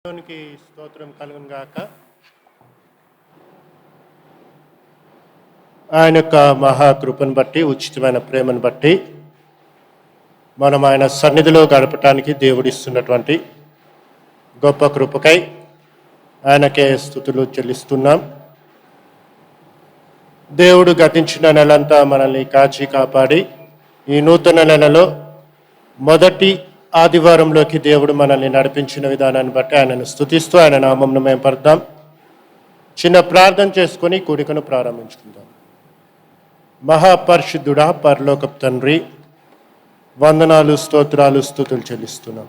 దేవునికి స్తోత్రం కలుగును గాక. ఆయన యొక్క మహాకృపను బట్టి, ఉచితమైన ప్రేమను బట్టి మనం ఆయన సన్నిధిలో గడపటానికి దేవుడిస్తున్నటువంటి గొప్ప కృపకై ఆయనకే స్తుతులు చెల్లిస్తున్నాం. దేవుడు గతించిన నెలంతా మనల్ని కాచి కాపాడి ఈ నూతన నెలలో మొదటి ఆదివారంలోకి దేవుడు మనల్ని నడిపించిన విధానాన్ని బట్టి ఆయనను స్తుతిస్తూ ఆయన నామమును మేము పడదాం. చిన్న ప్రార్థన చేసుకొని కూడికను ప్రారంభించుకుందాం. మహాపరిశుద్ధుడా, పరలోకపు తండ్రి, వందనాలు, స్తోత్రాలు, స్తుతులు చెల్లిస్తున్నాం.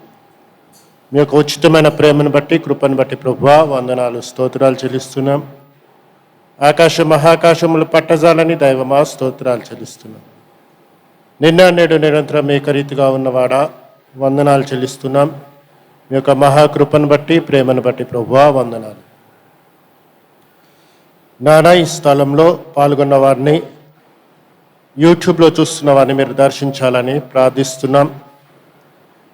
మీ యొక్క ఉచితమైన ప్రేమను బట్టి, కృపను బట్టి ప్రభువా వందనాలు, స్తోత్రాలు చెల్లిస్తున్నాం. ఆకాశ మహాకాశములు పట్టజాలని దైవమా స్తోత్రాలు చెల్లిస్తున్నాం. నిన్న నేడు నిరంతరం ఏకరీతిగా ఉన్నవాడా వందనాలు చెల్లిస్తున్నాం. మీ యొక్క మహాకృపను బట్టి, ప్రేమను బట్టి ప్రభువా వందనాలు. నానా ఈ స్థలంలో పాల్గొన్న వారిని, యూట్యూబ్లో చూస్తున్న వారిని మీరు దర్శించాలని ప్రార్థిస్తున్నాం.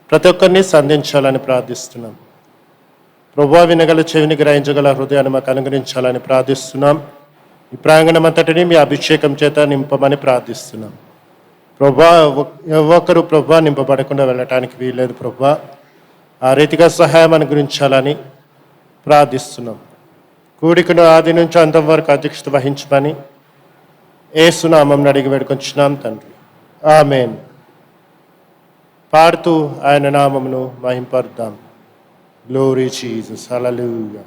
ప్రతి ఒక్కరిని సంధించాలని ప్రార్థిస్తున్నాం. ప్రభువా వినగల చెవిని, గ్రహించగల హృదయాన్ని మాకు అనుగ్రహించాలని ప్రార్థిస్తున్నాం. ఈ ప్రాంగణం అంతటిని మీ అభిషేకం చేత నింపమని ప్రార్థిస్తున్నాం. ప్రభువా ఒక్కరు ప్రభువా నింపబడకుండా వెళ్ళటానికి వీల్లేదు. ప్రభువా ఆ రీతిగా సహాయం అనుగ్రహించాలని ప్రార్థిస్తున్నాం. కూడికను ఆది నుంచి అంతం వరకు అధ్యక్షత వహించమని యేసు నామమున అడిగి వేడుకొంచున్నాం తండ్రి, ఆమేన్. పాడుతూ ఆయన నామమును మహింపరుద్దాం. గ్లోరీ జీసస్, హల్లెలూయా.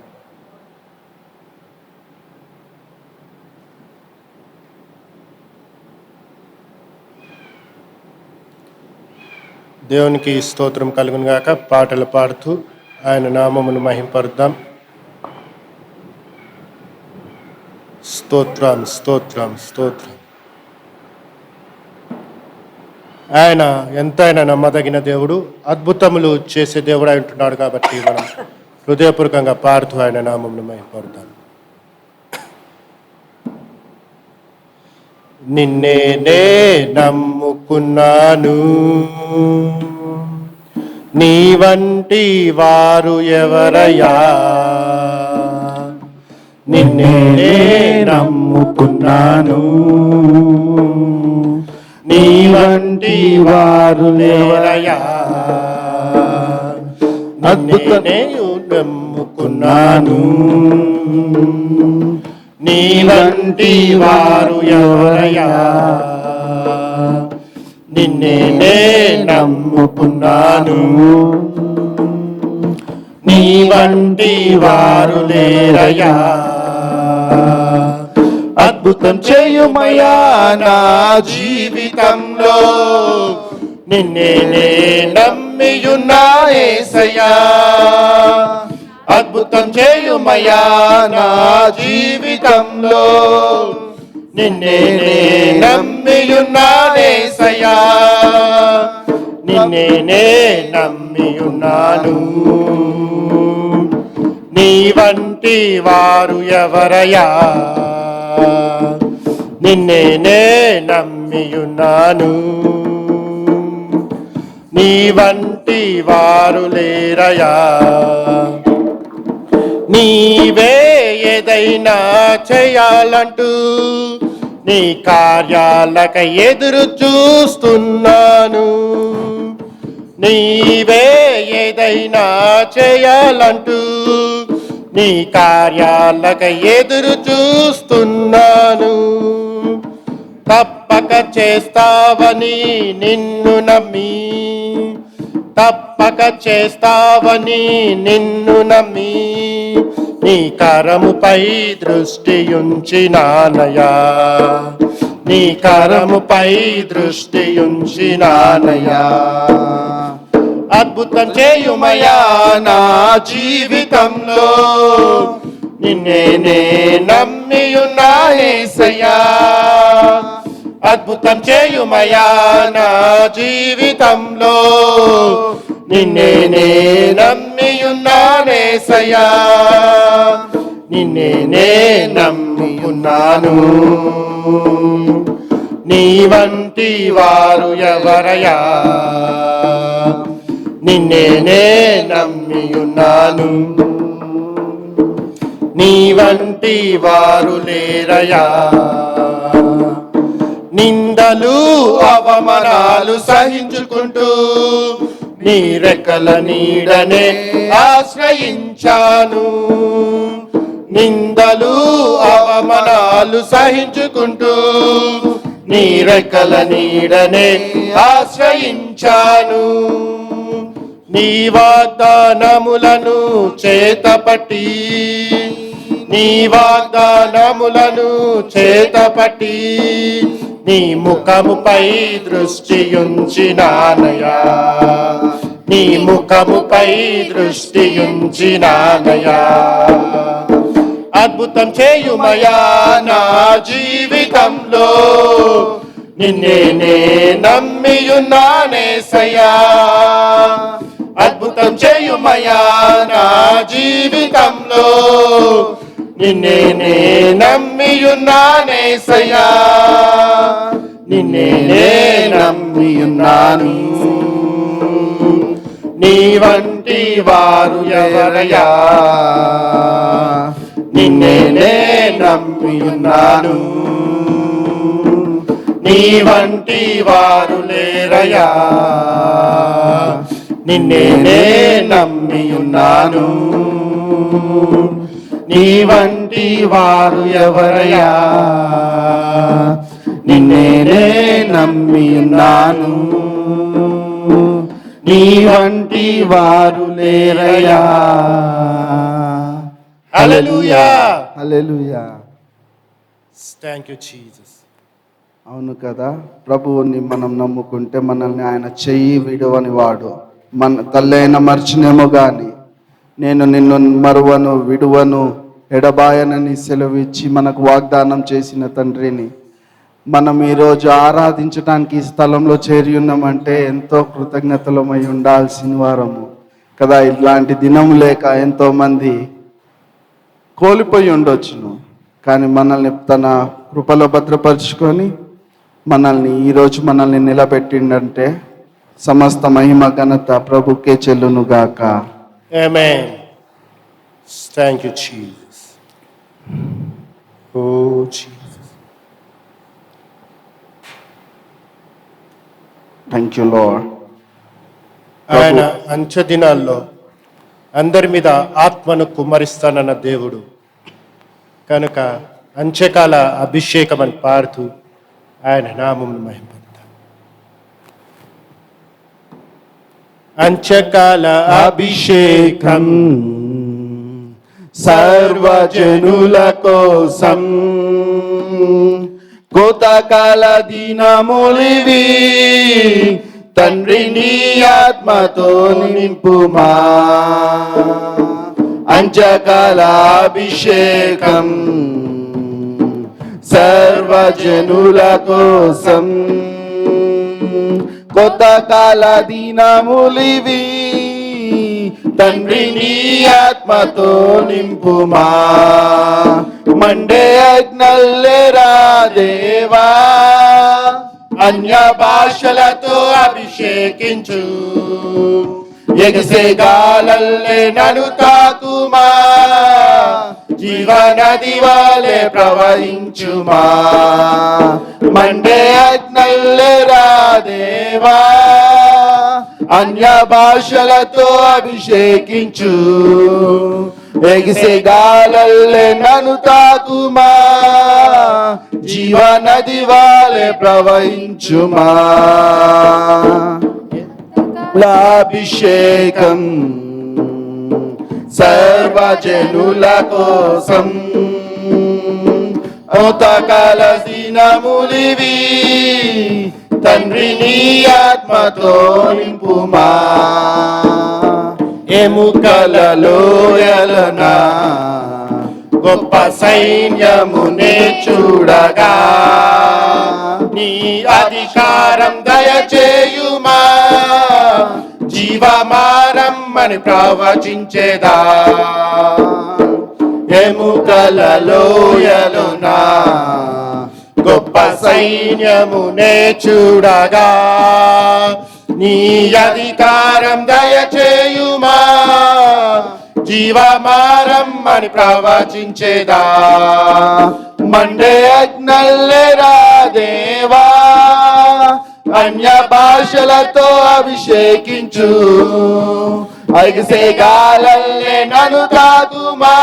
దేవునికి స్తోత్రం కలుగును గాక. పాటలు పాడుతూ ఆయన నామమును మహింపరుద్దాం. స్తోత్రం, స్తోత్రం, స్తోత్రం. ఆయన ఎంతైనా నమ్మదగిన దేవుడు, అద్భుతములు చేసే దేవుడు అయి ఉంటున్నాడు. కాబట్టి మనం హృదయపూర్వకంగా పాడుతూ ఆయన నామమును మహింపరుద్దాం. నిన్నే నమ్ముకున్నాను, నీ వంటి వారు ఎవరయ్యా. నిన్నే నమ్ముకున్నాను, నీ వంటి వారు ఎవరయ్యా. నిన్నే నమ్ముకున్నాను, నీ వంటి వారు ఎవరయ్యా. నిన్నే నమ్ముకున్నాను, నీ వంటి వారు లేరయ్యా. అద్భుతం చేయుమయ్యా నా జీవితంలో, నిన్నే నమ్మియున్నా యేసయ్యా. అద్భుతం చేయుమయ్యా నా జీవితంలో, నిన్నే నమ్మియున్నా యేసయ్యా. నిన్నే నమ్మియున్నాను, నీ వంటి వారు ఎవరయ్యా. నిన్నే నమ్మియున్నాను, నీ వంటి వారు లేరయ్యా. నీవే ఏదైనా చేయాలంటూ నీ కార్యాలకై ఎదురు చూస్తున్నాను. నీవే ఏదైనా చేయాలంటూ నీ కార్యాలకై ఎదురు చూస్తున్నాను. తప్పక చేస్తావని నిన్ను నమ్మి, తప్పక చేస్తావని నిన్ను నమ్మి, నీ కరముపై దృష్టి ఉంచినానయ్యా. నీ కరముపై దృష్టి ఉంచినానయ్యా. అద్భుతం చేయుమయ్యా నా జీవితంలో, నిన్నే నమ్మియున్నా యేసయ్యా. అద్భుతం చేయుమయ్యా నా జీవితంలో, నిన్నే నమ్మియున్నా యేసయ్యా. నిన్నే నమ్మియున్నాను, నీ వంటి వారు ఎవరయ్యా. నిన్నేనే నమ్మియున్నాను. నీ వంటి వారు లేరయా, నిందలు అవమానాలు సహించుకుంటూ నీ రెక్కల నీడనే ఆశ్రయించాను. నిందలు అవమానాలు సహించుకుంటూ నీ రెక్కల నీడనే ఆశ్రయించాను. నీ వాగ్దానములను చేతపట్టి, నీ వాగ్దానములను చేతపట్టి నీ ముఖముపై దృష్టియుంచినానయా, నీ ముఖముపై దృష్టియుంచినానయా. అద్భుతం చేయుమయా నా జీవితంలో, నిన్నే నమ్మియున్నానేసయ్యా. అద్భుతం చేయుమయా నా జీవితంలో, నిన్నే నమ్మియున్నానేసయ్యా. నిన్నే నమ్మియున్నాను. నీ వంటి వారు ఎవరయ్యా, నిన్నే నమ్మియున్నాను. నీ వంటి వారు లేరయా, నిన్నే నమ్మియున్నాను. నీ వంటి వారు ఎవరయా, నిన్నే నమ్మియున్నాను. నీ వంటి వారు లేరయా. హల్లెలూయా, హల్లెలూయా. Thank you Jesus. అవును కదా, ప్రభువుని మనం నమ్ముకుంటే మనల్ని ఆయన చెయ్యి విడువని వాడు. మన తల్లైన మర్చినేమో కానీ నేను నిన్ను మరువను విడువను ఎడబాయనని సెలవిచ్చి మనకు వాగ్దానం చేసిన తండ్రిని మనం ఈరోజు ఆరాధించడానికి ఈ స్థలంలో చేరి ఉన్నామంటే ఎంతో కృతజ్ఞతలమై ఉండాల్సిన వారము కదా. ఇట్లాంటి దినం లేక ఎంతోమంది కోల్పోయి ఉండొచ్చును, కానీ మనల్ని తన కృపలో భద్రపరుచుకొని ఈరోజు మనల్ని నిలబెట్టిండంటే సమస్త మహిమ ఘనత ప్రభుకే చెల్లునుగాక. ఆమేన్. Thank you Jesus. ఓ జీసస్. Thank you Lord. ఆయన అంచె దినాల్లో అందరి మీద ఆత్మను కుమ్మరిస్తానన్న దేవుడు కనుక అంచెకాల అభిషేకం అని పాడుతూ ఆయన నామమును మహిమపడతాం. అంచెకాల అభిషేకం సర్వజనుల కోసం, కోతకాల దినములివి తండ్రి నీ ఆత్మతో నింపుమా. అంచెకాల అభిషేకం సర్వజనుల కోసం, కొత్త కాల దినములివి తండ్రి నీ ఆత్మతో నింపుమా. మండే అగ్నల్లేరా దేవా, అన్య భాషలతో అభిషేకించు. ఎగిసే గాలల్లే నన్ను తాకుమా, జీవనది వాలే ప్రవహించుమా. మండే అగ్నల్లేరా దేవా, అన్య భాషలతో అభిషేకించు. ఎగిసే గాలల్లే నన్ను తాకుమా, జీవనది వాలే ప్రవహించుమా. అభిషేకం సర్వజనుల కోసం, కోతకాల దినములివి తండ్రి నీ ఆత్మతో నింపుమా. ఎముకలలో ఎలనా గొప్ప సైన్యమునే చూడగా, నీ అధికారం దయచేయుమా. జీవమారమ్మని ప్రవచించేదా, ఎముకలలో ఎలునా గొప్ప సైన్యమునే చూడగా, నీ అధికారం దయచేయుమా, జీవమారమ్మని ప్రవచించేదా. మండే అగ్నల్లెరా దేవా, అన్య భాషలతో అభిషేకించు, అగిసేగాలల్లే నన్ను తాకుమా,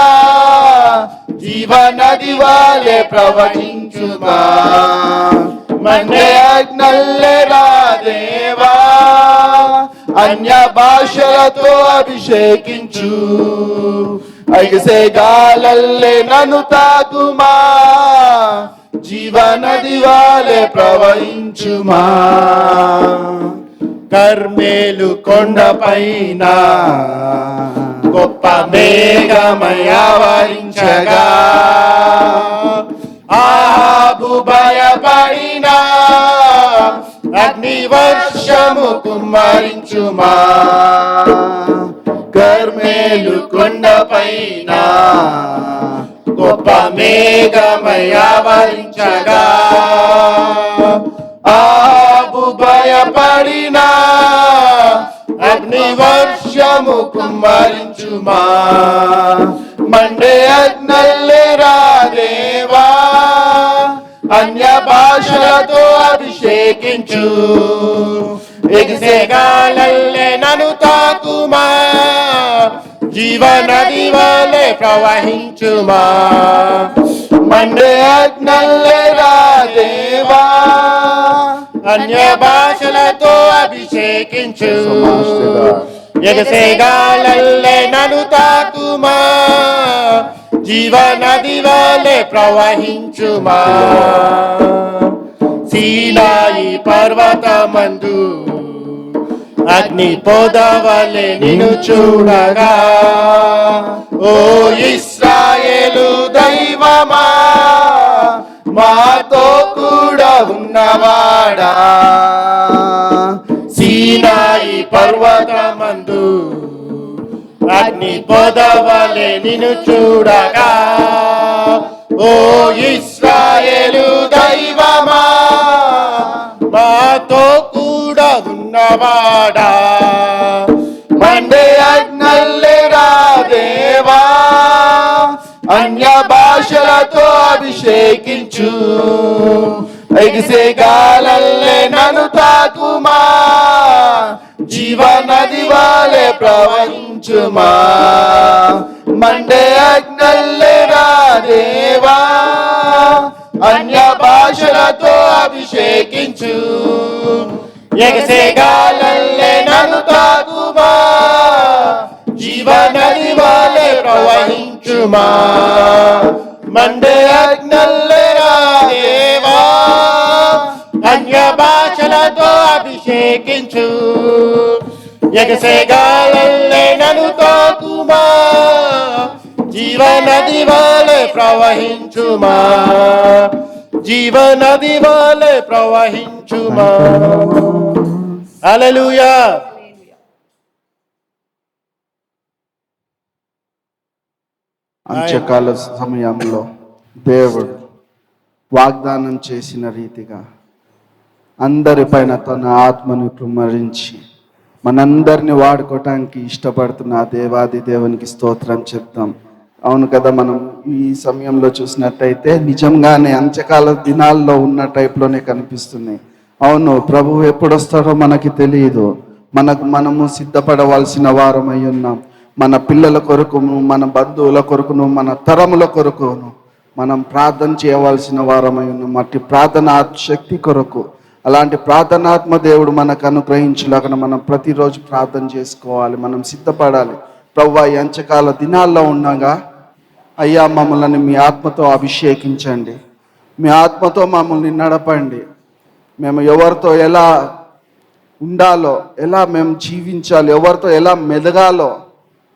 జీవనది వాలే ప్రవహించుమా. మండే అగ్నల్లెరా దేవా, అన్య భాషలతో అభిషేకించు, అగిసేగాలల్లే నన్ను తాకుమా, జీవనది వాలే ప్రవహించుమా. కర్మేలు కొండపైన గొప్ప మేఘమై ఆవరించగా, ఆహాబు భయపడిన అగ్ని వర్షము కుమ్మరించుమా. కర్మేలు కొండపైన గొప్ప మేఘమై ఆవరించగా, ఆహాబు భయపడిన అగ్ని వర్షము కుమ్మరించుమా. మండే అగ్నల్లెరా దేవా, అన్య భాషలతో అభిషేకించు, ఎగిసేగాలల్లే నన్ను తాకుమా, జీవనది వలె ప్రవహించుమా. మండే అగ్నల్లెరా దేవా, అన్య భాషలతో అభిషేకించు, ఎగసేగాలల్లే నన్ను తాకుమా, జీవనది వలె ప్రవహించుమా. సీనాయి పర్వతమందు అగ్ని పొదవలె నిన్ను చూడగా, ఓ ఇశ్రాయేలు దైవమా, మాతో కూడా ఉన్నవాడా. సీనాయి పర్వతమందు అగ్ని పొదవలె నిన్ను చూడగా, ఓ ఇశ్రాయేలు దైవమా, మాతో కూడా ఉన్నవాడా. మండే అగ్నల్లెరా దేవా, అన్య భాషలతో అభిషేకించు, ఎగిసేగాలల్లే నన్ను తాకుమా, జీవనది వాలే ప్రవహించుమా. మండే అగ్నల్లెరా దేవా, అన్య భాషలతో అభిషేకించు, ఎగసేగాలల్లే నన్ను తాకుమా, జీవనది వలె ప్రవహించుమా. మండే అగ్నల్లెరా దేవా, అన్య భాషలతో అభిషేకించు, ఎగసేగాలల్లే నన్ను తాకుమా, జీవనది వలె ప్రవహించుమా, జీవనది వలె ప్రవహించుమా. హల్లెలూయా. అంత్యకాల సమయంలో దేవుడు వాగ్దానం చేసిన రీతిగా అందరిపైన తన ఆత్మను కుమ్మరించి మనందరిని వాడుకోవటానికి ఇష్టపడుతున్న ఆ దేవాది దేవునికి స్తోత్రం చెప్తాం. అవును కదా, మనం ఈ సమయంలో చూసినట్టయితే నిజంగానే అంత్యకాల దినాల్లో ఉన్న టైప్లోనే కనిపిస్తున్నాయి. అవును, ప్రభువు ఎప్పుడు వస్తాడో మనకి తెలియదు. మనము సిద్ధపడవలసిన వారమై ఉన్నాం. మన పిల్లల కొరకును, మన బంధువుల కొరకును, మన తరముల కొరకును మనం ప్రార్థన చేయవలసిన వారమై ఉన్నాం. అట్టి ప్రార్థన శక్తి కొరకు, అలాంటి ప్రార్థనాత్మ దేవుడు మనకు అనుగ్రహించలాగా మనం ప్రతిరోజు ప్రార్థన చేసుకోవాలి. మనం సిద్ధపడాలి. ప్రభువా, ఈ అంత్యకాల దినాల్లో ఉండగా అయ్యా మమ్మల్ని మీ ఆత్మతో అభిషేకించండి, మీ ఆత్మతో మమ్మల్ని నడపండి. మేము ఎవరితో ఎలా ఉండాలో, ఎలా మేము జీవించాలో, ఎవరితో ఎలా మెదగాలో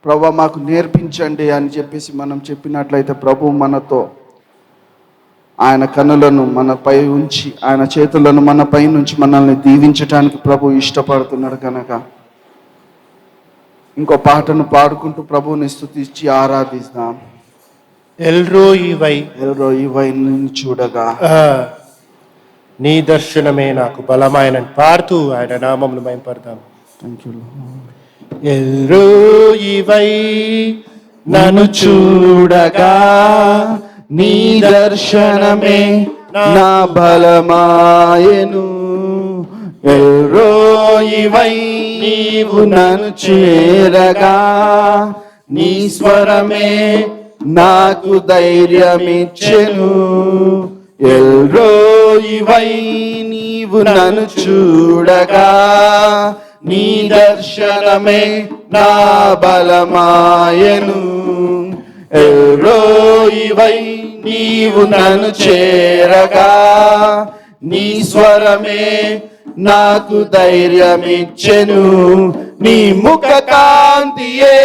ప్రభువా మాకు నేర్పించండి అని చెప్పేసి మనం చెప్పినట్లయితే ప్రభు మనతో ఆయన కన్నులను మనపై ఉంచి, ఆయన చేతులను మనపై నుంచి మనల్ని దీవించడానికి ప్రభు ఇష్టపడుతున్నాడు కనుక ఇంకో పాటను పాడుకుంటూ ప్రభువుని స్తుతించి ఆరాధిస్తాం. ఎల్రోయివై ఎల్రోయివై నిన్ను చూడగా నీ దర్శనమే నాకు బలమైన పాడుతూ ఆయన నామమును మహింపడదాం. Thank you. ఎల్రోయివై నన్ను చూడగా నీ దర్శనమే నా బలమాయను. ఎల్రోయివై నీవు నన్ను చేరగా నీ స్వరమే నాకు ధైర్యమిచ్చెను. ఎల్రోయివై నీవు నన్ను చూడగా నీ దర్శనమే నా బలమాయను. ఎల్రోయివై నీవు నన్ను చేరగా నీ స్వరమే నాకు ధైర్యమిచ్చెను. నీ ముఖ కాంతియే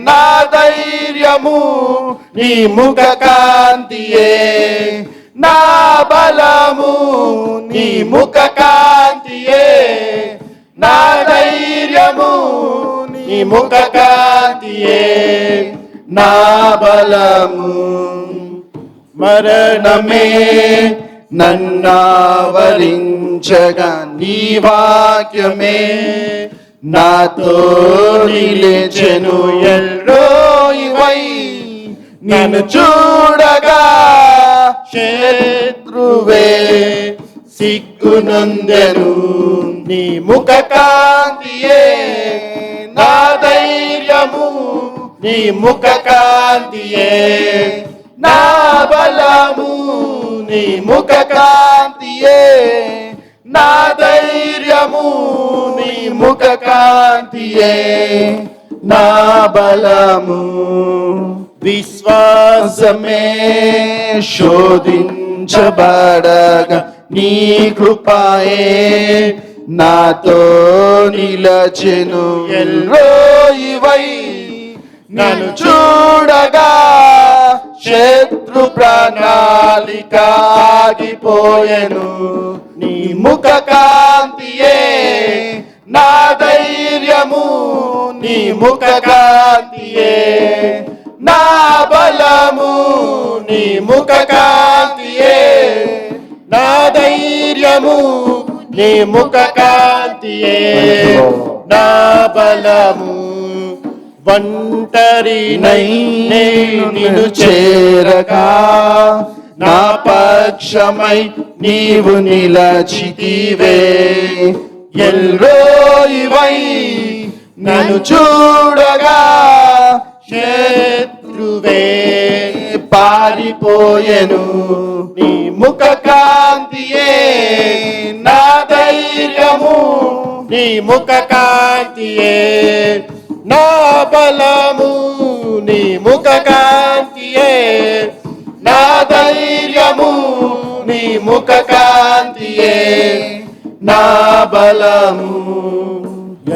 నా ధైర్యము, నీ ముఖ కాంతియే నా బలము, నీ ముఖ కాంతియే నా ధైర్యము, నీ ముఖ కాంతియే నా బలము. మరణమే నన్నావరించగా నీ వాక్యమే నాతో నిలిచెను. ఎల్రోయివై నిన్ను చూడగా శత్రువే సిగ్గునందెను. నీ ముఖ కాంతియే నా ధైర్యము, నీ ముఖ కాంతియే నా బలము, నీ ముఖ కాంతియే నా ధైర్యము, నీ ముఖ కాంతియే నా బలము. విశ్వాసమే శోధించబడగా నీ కృపయే నాతో నిలచెను. ఎల్రోయివై నన్ను చూడగా శత్రు ప్రణాళిక ఆగిపోయెను. నీ ముఖ కాంతియే నా ధైర్యము, నీ ముఖ కాంతియే నా బలము, నీ ముఖ కాంతియే నా ధైర్యము, నీ ముఖ కాంతియే నా బలము. ఒంటరినై నేను నిన్ను చేరగా నా పక్షమై నీవు నిలచితివే. ఎల్రోయివై నన్ను చూడగా శత్రువే పారిపోయెను. నీ ముఖ కాంతియే నా ధైర్యము, నీ ముఖ కాంతియే నా బలము, నీ ముఖ కాంతియే నా ధైర్యము, నీ ముఖ కాంతియే నా బలము.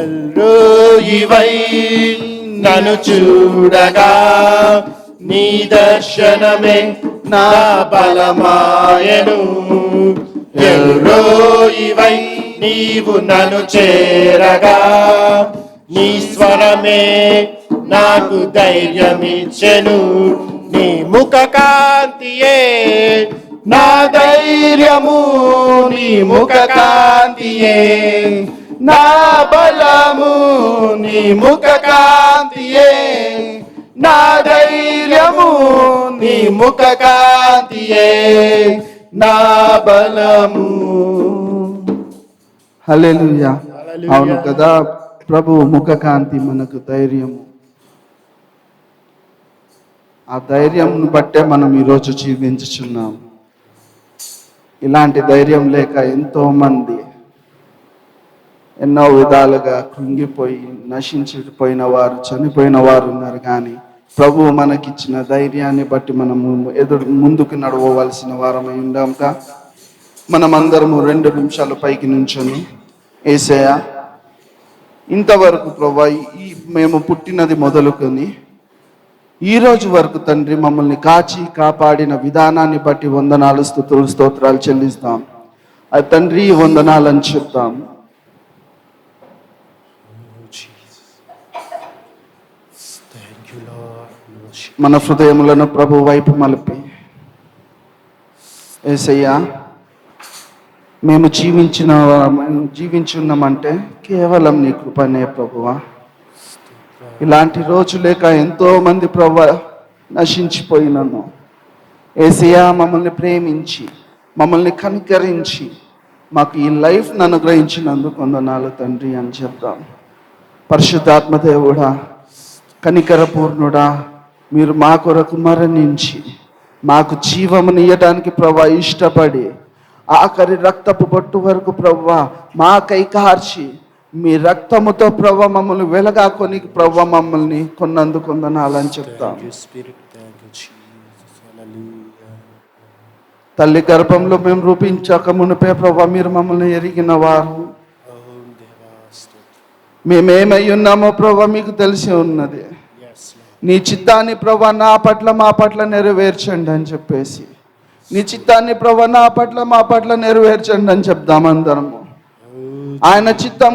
ఎల్రోయివై నన్ను చూడగా నీ దర్శనమే నా బలమాయను. ఎల్రోయివై నీవు నన్ను చేరగా నీ స్వరమే నాకు ధైర్యమిచ్చెను. నీ ముఖ కాంతియే నా ధైర్యము, నీ ముఖ కాంతియే నా బలము, నీ ముఖ కాంతియే నా ధైర్యము, నీ ముఖ కాంతియే నా బలము. హల్లెలూయా. అవును కదా, ప్రభు ముఖ కాంతి మనకు ధైర్యము. ఆ ధైర్యంను బట్టే మనం ఈరోజు జీవించుచున్నాం. ఇలాంటి ధైర్యం లేక ఎంతో మంది ఎన్నో విధాలుగా కృంగిపోయి నశించిపోయిన వారు, చనిపోయిన వారు ఉన్నారు. కానీ ప్రభు మనకిచ్చిన ధైర్యాన్ని బట్టి మనము ముందుకు నడవవలసిన వారమై ఉండాక మనమందరము 2 నిమిషాలు పైకి నుంచొని, యేసయ్యా ఇంతవరకు ప్రభు మేము పుట్టినది మొదలుకొని ఈ రోజు వరకు తండ్రి మమ్మల్ని కాచి కాపాడిన విధానాన్ని బట్టి వందనాలు, స్తుతులు, స్తోత్రాలు చెల్లిస్తాం. అది తండ్రి వందనాలని చెప్తాం. మన హృదయములను ప్రభు వైపు మలిపి, యేసయ్యా మేము జీవించున్నామంటే కేవలం నీ కృపనే ప్రభువా. ఇలాంటి రోజు లేక ఎంతోమంది ప్రభువా నశించిపోయినను యేసయ్యా మమ్మల్ని ప్రేమించి మమ్మల్ని కనికరించి మాకు ఈ లైఫ్ను అనుగ్రహించినందుకు వందనాలు తండ్రి అని చెప్తాం. పరిశుద్ధాత్మదేవుడా, కనికరపూర్ణుడా, మీరు మా కొరకు మరణించి మాకు జీవమునియటానికి ప్రభువా ఇష్టపడి ఆఖరి రక్తపు బొట్టు వరకు ప్రభువా మాకై కార్చి మీ రక్తముతో ప్రభువా మమ్మల్ని వెలగాకొని ప్రభువా మమ్మల్ని కొన్నందుకు వందనాలని చెప్తాం. తల్లి గర్భంలో మేము రూపించక మునిపే ప్రభువా మీరు మమ్మల్ని ఎరిగిన వారు. మేమేమై ఉన్నామో ప్రభువా మీకు తెలిసి ఉన్నది. నీ చిత్తాన్ని ప్రభువా నా పట్ల మా పట్ల నెరవేర్చండి అని చెప్పేసి, నీ చిత్తాన్ని ప్రభువా నా పట్ల మా పట్ల నెరవేర్చండి అని చెప్దాం అందరము. ఆయన చిత్తం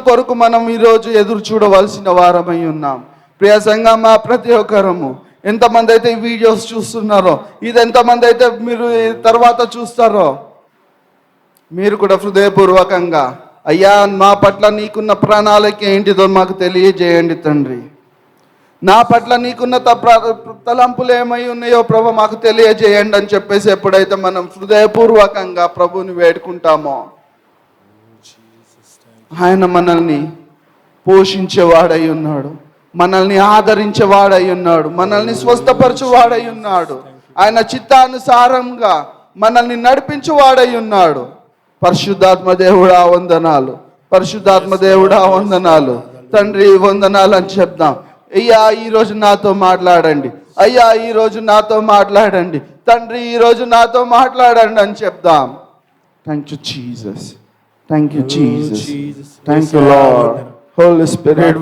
కొరకు మనం ఈరోజు ఎదురు చూడవలసిన వారమై ఉన్నాం. ప్రియ సంఘం, మా ప్రతి ఒక్కరము ఎంతమంది అయితే ఈ వీడియోస్ చూస్తున్నారో, ఇది ఎంతమంది అయితే మీరు తర్వాత చూస్తారో, మీరు కూడా హృదయపూర్వకంగా అయ్యా మా పట్ల నీకున్న ప్రణాళిక ఏంటిదో మాకు తెలియజేయండి తండ్రి. నా పట్ల నీకున్న తలంపులు ఏమై ఉన్నాయో ప్రభు మాకు తెలియజేయండి అని చెప్పేసి ఎప్పుడైతే మనం హృదయపూర్వకంగా ప్రభుని వేడుకుంటామో, ఆయన మనల్ని పోషించేవాడై ఉన్నాడు, మనల్ని ఆదరించేవాడై ఉన్నాడు, మనల్ని స్వస్థపరచువాడై ఉన్నాడు, ఆయన చిత్తానుసారంగా మనల్ని నడిపించువాడై ఉన్నాడు. పరిశుద్ధాత్మ దేవుడా వందనాలు, పరిశుద్ధాత్మ దేవుడా వందనాలు, తండ్రి వందనాలు అని చెప్దాం. అయ్యా ఈరోజు నాతో మాట్లాడండి, అయ్యా ఈరోజు నాతో మాట్లాడండి, తండ్రి ఈరోజు నాతో మాట్లాడండి అని చెప్దాం. Thank you Jesus, thank you Jesus, thank you Lord. Holy spirit,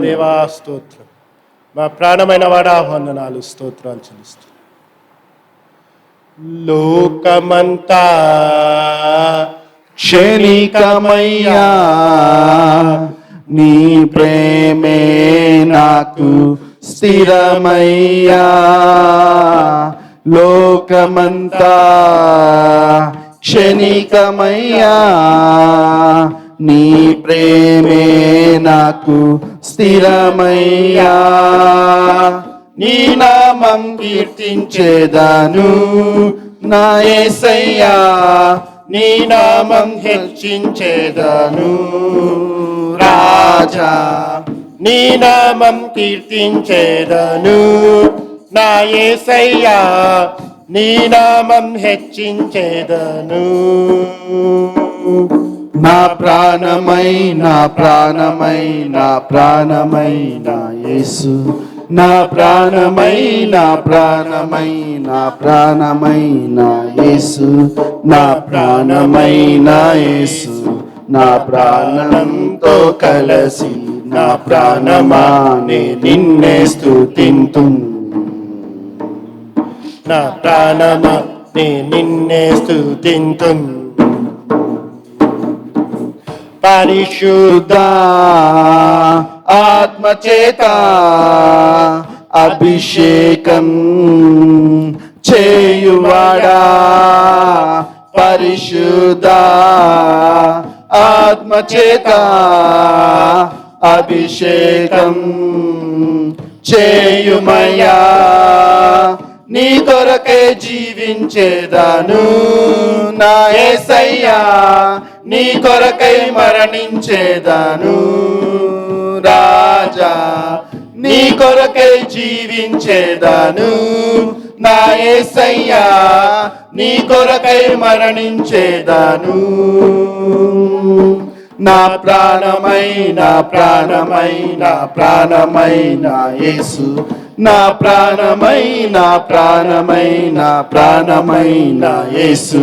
దేవా స్తోత్రం, మా ప్రాణమైన వాడా వందనాలు, స్తోత్రాలు చెల్లిస్తూ. లోకమంతా క్షణికమయ్యా, నీ ప్రేమే నాకు స్థిరమయ్యా. లోకమంతా క్షణికమయ్యా, నీ ప్రేమే నాకు స్థిరమయ్యా. నీ నామం కీర్తించేదాను నా యేసయ్యా, నీ నామం హెచ్చించేదను రాజా. నీ నామం కీర్తించేదను నా యేసయ్యా, నీ నామం హెచ్చించేదను. నా ప్రాణమై నా ప్రాణమై నా ప్రాణమై నా యేసు, నా ప్రాణమై నా ప్రాణమై నా ప్రాణమై నా యేసు, నా ప్రాణమై నా యేసు, నా ప్రాణంతో కలసి నా ప్రాణమానే నిన్నే స్తుతింతున్. నా ప్రాణమా నే నిన్నే స్తుతింతున్. పరిశుద్ధ ఆత్మచేత అభిషేకం చేయువాడా, పరిశుద్ధ ఆత్మచేత అభిషేకం చేయుమయ్యా. నీ కొరకే జీవించేదాను నా యేసయ్యా, నీ కొరకై మరణించేదాను రాజా. నీ కొరకై జీవించేదాను నా యేసయ్యా, నీ కొరకై మరణించేదాను. నా ప్రాణమై నా ప్రాణమై నా ప్రాణమై నా యేసు, నా ప్రాణమై నా ప్రాణమై నా ప్రాణమై నా యేసు,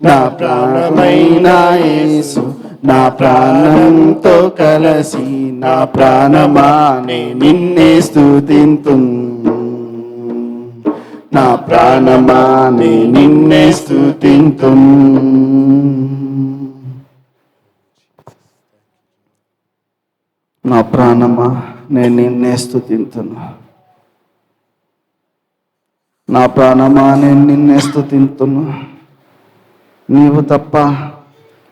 నా ప్రాణమై నా యేసు, నా ప్రాణంతో కలసి నా ప్రాణమానే నిన్నే స్తుతింతున్. నా ప్రాణమానే నిన్నే స్తుతింతున్. నా ప్రాణమా నేను నిన్నే స్తుతింతును, నా ప్రాణమా నేను నిన్నే స్తుతింతును. నీవు తప్ప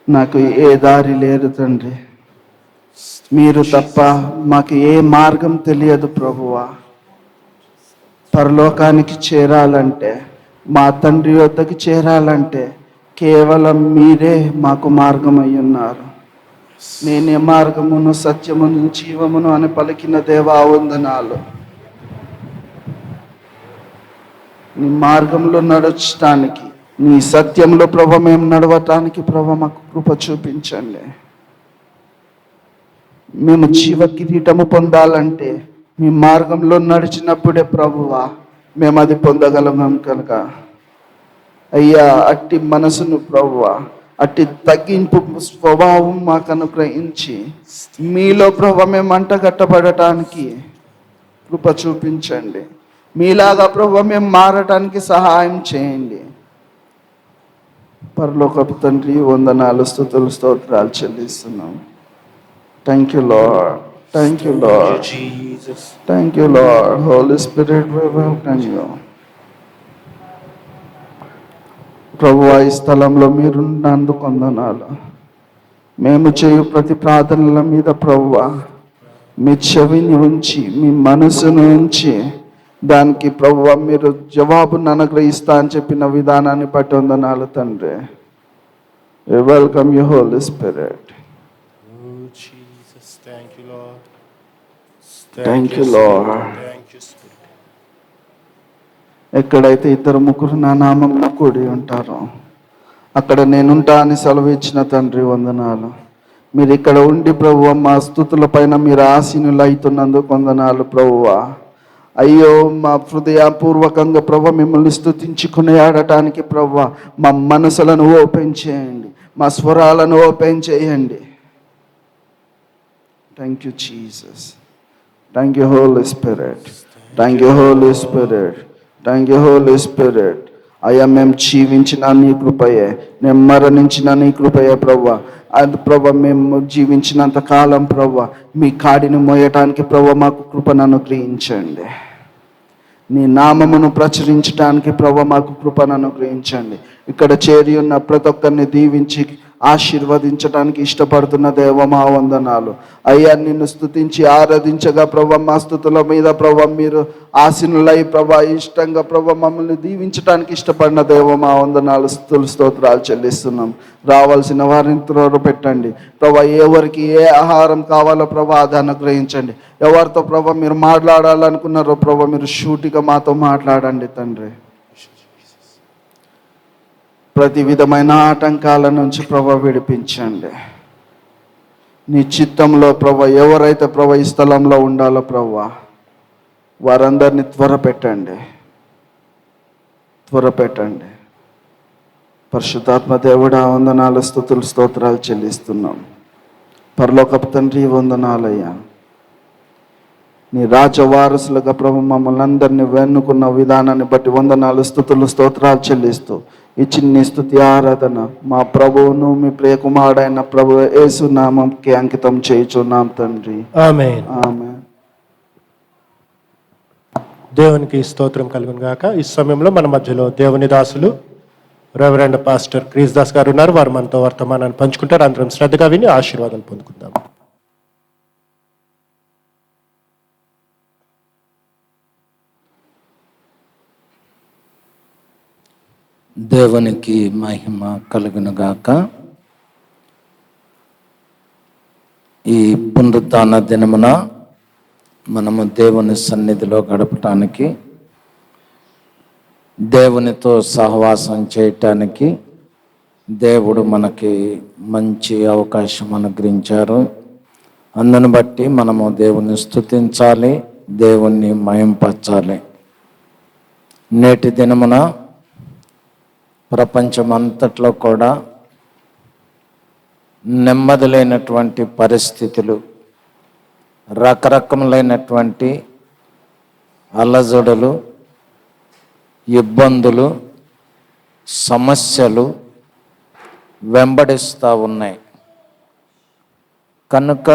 నాకు ఏ దారి లేదు తండ్రి. మీరు తప్ప మాకు ఏ మార్గం తెలియదు ప్రభువా. పరలోకానికి చేరాలంటే, మా తండ్రి వద్దకు చేరాలంటే కేవలం మీరే మాకు మార్గం అయి ఉన్నారు. నేనే మార్గమును సత్యమును జీవమును అని పలికిన దేవా వందనాలు. నీ మార్గంలో నడచటానికి, నీ సత్యంలో ప్రభు మేము నడవటానికి ప్రభు మాకు కృప చూపించండి. మేము జీవ కిరీటము పొందాలంటే మీ మార్గంలో నడిచినప్పుడే ప్రభువా మేము అది పొందగలం కనుక అయ్యా అట్టి మనసును ప్రభువా, అట్టి తగ్గింపు స్వభావం మాకు అనుగ్రహించి మీలో ప్రభు మేము అంటగట్టబడటానికి కృప చూపించండి. మీలాగా ప్రభు మేము మారటానికి సహాయం చేయండి. పరలోకపు తండ్రి వందనాలు, స్తుతులు, స్తోత్రాలు చెల్లిస్తున్నాం. Thank you, Lord. Thank you, Lord. Jesus. Thank you, Lord. Holy Spirit, we welcome you. ప్రభువా, ఈ స్థలంలో మీరున్నందుకు వందనాలు. మేము చేయు ప్రతి ప్రార్థనల మీద ప్రభువా మీ చెవిని ఉంచి, మీ మనసును ఉంచి దానికి ప్రభువా మీరు జవాబును అనుగ్రహిస్తా అని చెప్పిన విధానాన్ని బట్టి వందనాలు తండ్రి. We welcome you, Holy Spirit. Thank you, Lord. Thank you, Lord. Thank you, Spirit. ఎక్కడైతే ఇద్దరు ముగ్గురు నా నామమున కూడి ఉంటారో అక్కడ నేనుంటా అని సెలవు ఇచ్చిన తండ్రి వందనాలు. మీరు ఇక్కడ ఉండి ప్రభువా మా స్తుతుల పైన మీరు ఆసీనులు అవుతున్నందుకు వందనాలు ప్రభువా. అయ్యో మా హృదయపూర్వకంగా ప్రభు మిమ్మల్ని స్తుతించుకుని ఆడటానికి ప్రభువా మా మనసులను ఓపెన్ చేయండి, మా స్వరాలను ఓపెన్ చేయండి. Thank you, Jesus. Thank you, Holy Spirit. Thank you, Holy Spirit. Thank you, Holy Spirit. అయ్యా మేము జీవించిన నీ కృపయే, మేము మరణించిన నీ కృపయే ప్రభువా. అది ప్రభు మేము జీవించినంత కాలం ప్రభువా మీ కాడిని మోయటానికి ప్రభు మాకు కృపను అనుగ్రహించండి. నీ నామమును ప్రచురించడానికి ప్రభు మాకు కృపను అనుగ్రహించండి. ఇక్కడ చేరి ఉన్న ప్రతి ఒక్కరిని దీవించి ఆశీర్వదించడానికి ఇష్టపడుతున్న దేవ మా వందనాలు. అయ్యా నిన్ను స్తుతించి ఆరాధించగా ప్రభు మా స్తుతుల మీద ప్రభు మీరు ఆసీనులై ప్రభు ఇష్టంగా ప్రభు మమ్మల్ని దీవించడానికి ఇష్టపడిన దేవ మా వందనాలు, స్తుతులు, స్తోత్రాలు చెల్లిస్తున్నాం. రావాల్సిన వారిని త్వర పెట్టండి ప్రభు. ఎవరికి ఏ ఆహారం కావాలో ప్రభు అది అనుగ్రహించండి. ఎవరితో ప్రభు మీరు మాట్లాడాలనుకున్నారో ప్రభు మీరు షూటిగా మాతో మాట్లాడండి తండ్రి. ప్రతి విధమైన ఆటంకాల నుంచి ప్రభు విడిపించండి. నీ చిత్తంలో ప్రభు ఎవరైతే ప్రభు ఈ స్థలంలో ఉండాలో ప్రభు వారందరినీ త్వరపెట్టండి. పరిశుద్ధాత్మ దేవుడా వందనాలు, స్తుతులు, స్తోత్రాలు చెల్లిస్తున్నాం. పరలోకపు తండ్రి వందనాలయ్యా. నీ రాజవారసులుగా ప్రభు మమ్మల్ని అందరినీ వెన్నుకున్న విధానాన్ని బట్టి వందనాలు, స్తుతులు, స్తోత్రాలు చెల్లిస్తూ ఈ చిన్ని స్తుతి ఆరాధన మా ప్రభువును మీ ప్రియకుమారుడైన ప్రభు యేసు నామంకి అంకితం చేయుచున్నాం తండ్రి. ఆమేన్. ఆమేన్. దేవునికి స్తోత్రం కలుగును గాక. ఈ సమయంలో మన మధ్యలో దేవుని దాసులు రెవరెండ్ పాస్టర్ క్రీస్ దాస్ గారు ఉన్నారు. వారు మనతో వర్తమానాన్ని పంచుకుంటారు. అందరం శ్రద్ధగా విని ఆశీర్వాదాలు పొందుకుందాం. దేవునికి మహిమ కలుగునుగాక. ఈ పునరుత్థాన దినమున మనము దేవుని సన్నిధిలో గడపటానికి, దేవునితో సహవాసం చేయటానికి దేవుడు మనకి మంచి అవకాశం అనుగ్రహించారు. అందును బట్టి మనము దేవుని స్తుతించాలి, దేవుణ్ణి మహింపరచాలి. నేటి దినమున ప్రపంచమంతట్లో కూడా నెమ్మది లేనటువంటి పరిస్థితులు, రకరకములైనటువంటి అలజడులు, ఇబ్బందులు, సమస్యలు వెంబడిస్తూ ఉన్నాయి. కనుక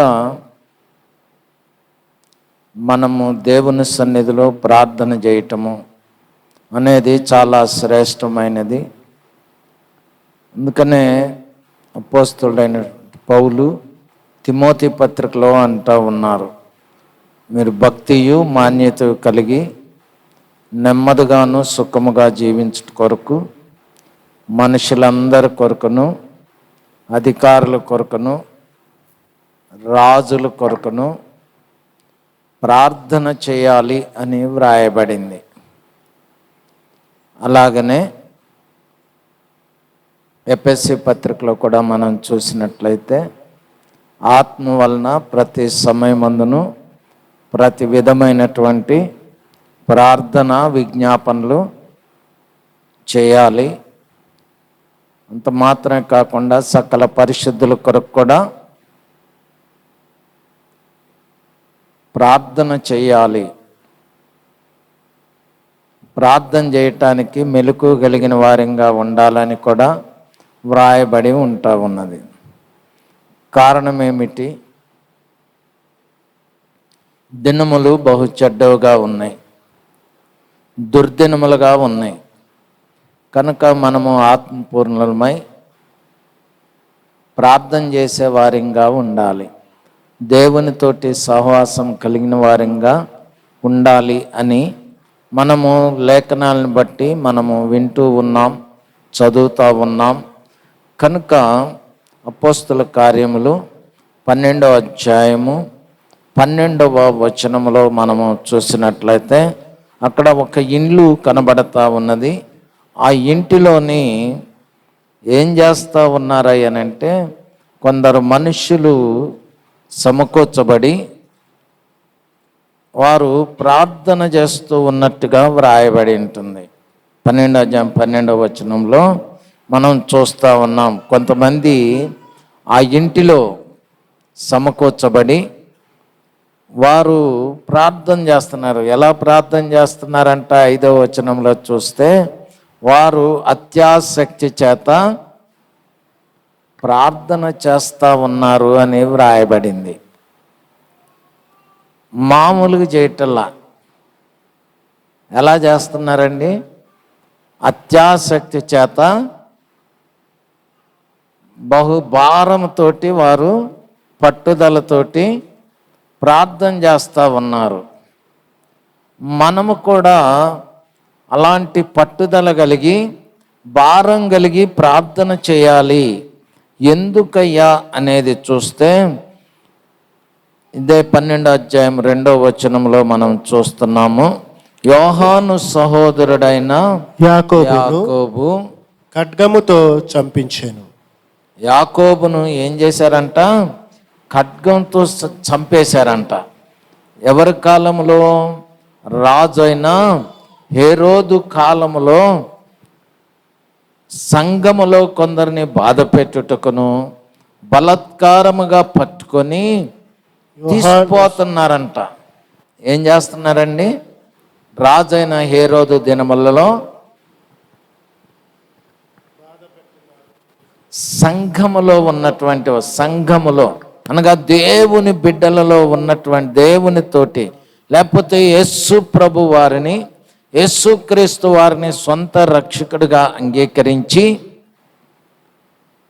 మనము దేవుని సన్నిధిలో ప్రార్థన చేయటము అనేది చాలా శ్రేష్టమైనది. అందుకనే అపోస్తలుడైన పౌలు తిమోతి పత్రికలో అంటూ ఉన్నారు, మీరు భక్తియు మాన్యత కలిగి నెమ్మదిగాను సుఖముగా జీవించుట కొరకు మనుషులందరి కొరకును, అధికారుల కొరకును, రాజుల కొరకును ప్రార్థన చేయాలి అని వ్రాయబడింది. అలాగనే ఎఫెసీ పత్రికలో కూడా మనం చూసినట్లయితే ఆత్మ వలన ప్రతి సమయమందును ప్రతి విధమైనటువంటి ప్రార్థన విజ్ఞాపనలు చేయాలి. అంత మాత్రమే కాకుండా సకల పరిశుద్ధుల కొరకు కూడా ప్రార్థన చేయాలి. ప్రార్థన చేయటానికి మెలకువ కలిగిన వారంగా ఉండాలని కూడా వ్రాయబడి ఉన్నది. కారణం ఏమిటి? దినములు బహు చెడ్డవుగా ఉన్నాయి, దుర్దినములుగా ఉన్నాయి. కనుక మనము ఆత్మపూర్ణులమై ప్రార్థన చేసే వారంగా ఉండాలి, దేవునితోటి సహవాసం కలిగిన వారంగా ఉండాలి అని మనము లేఖనాలను బట్టి మనము వింటూ ఉన్నాం, చదువుతూ ఉన్నాం. కనుక అపోస్తుల కార్యములు 12వ అధ్యాయము 12వ వచనములో మనము చూసినట్లయితే అక్కడ ఒక ఇల్లు కనబడతా ఉన్నది. ఆ ఇంటిలోని ఏం చేస్తూ ఉన్నారయ్యనంటే కొందరు మనుష్యులు సమకూర్చబడి వారు ప్రార్థన చేస్తూ ఉన్నట్టుగా వ్రాయబడి ఉంటుంది. 12వ అధ్యాయం 12వ వచనంలో మనం చూస్తూ ఉన్నాం. కొంతమంది ఆ ఇంటిలో సమకూర్చబడి వారు ప్రార్థన చేస్తున్నారు. ఎలా ప్రార్థన చేస్తున్నారంట? 5వ వచనంలో చూస్తే వారు అత్యాసక్తి చేత ప్రార్థన చేస్తూ ఉన్నారు అని వ్రాయబడింది. మామూలుగా చేయటల్లా. ఎలా చేస్తున్నారండి? అత్యాసక్తి చేత బహుభారంతోటి వారు పట్టుదలతోటి ప్రార్థన చేస్తూ ఉన్నారు. మనము కూడా అలాంటి పట్టుదల కలిగి భారం కలిగి ప్రార్థన చేయాలి. ఎందుకయ్యా అనేది చూస్తే ఇదే 12వ అధ్యాయం 2వ వచనంలో మనం చూస్తున్నాము. యోహాను సహోదరుడైన యాకోబు ఖడ్గముతో చంపించాను. యాకోబును ఏం చేశారంట? ఖడ్గంతో చంపేశారంట. ఎవరి కాలంలో? రాజు అయిన హేరోదు కాలములో సంఘములో కొందరిని బాధ పెట్టుటకును బలాత్కారముగా పట్టుకొని తీసుకుపోతున్నారంట. ఏం చేస్తున్నారండి? రాజైన హేరోదు దినములలో సంఘములో ఉన్నటువంటి సంఘములో అనగా దేవుని బిడ్డలలో ఉన్నటువంటి దేవునితోటి లేకపోతే యేసు ప్రభు వారిని, యేసుక్రీస్తు వారిని సొంత రక్షకుడిగా అంగీకరించి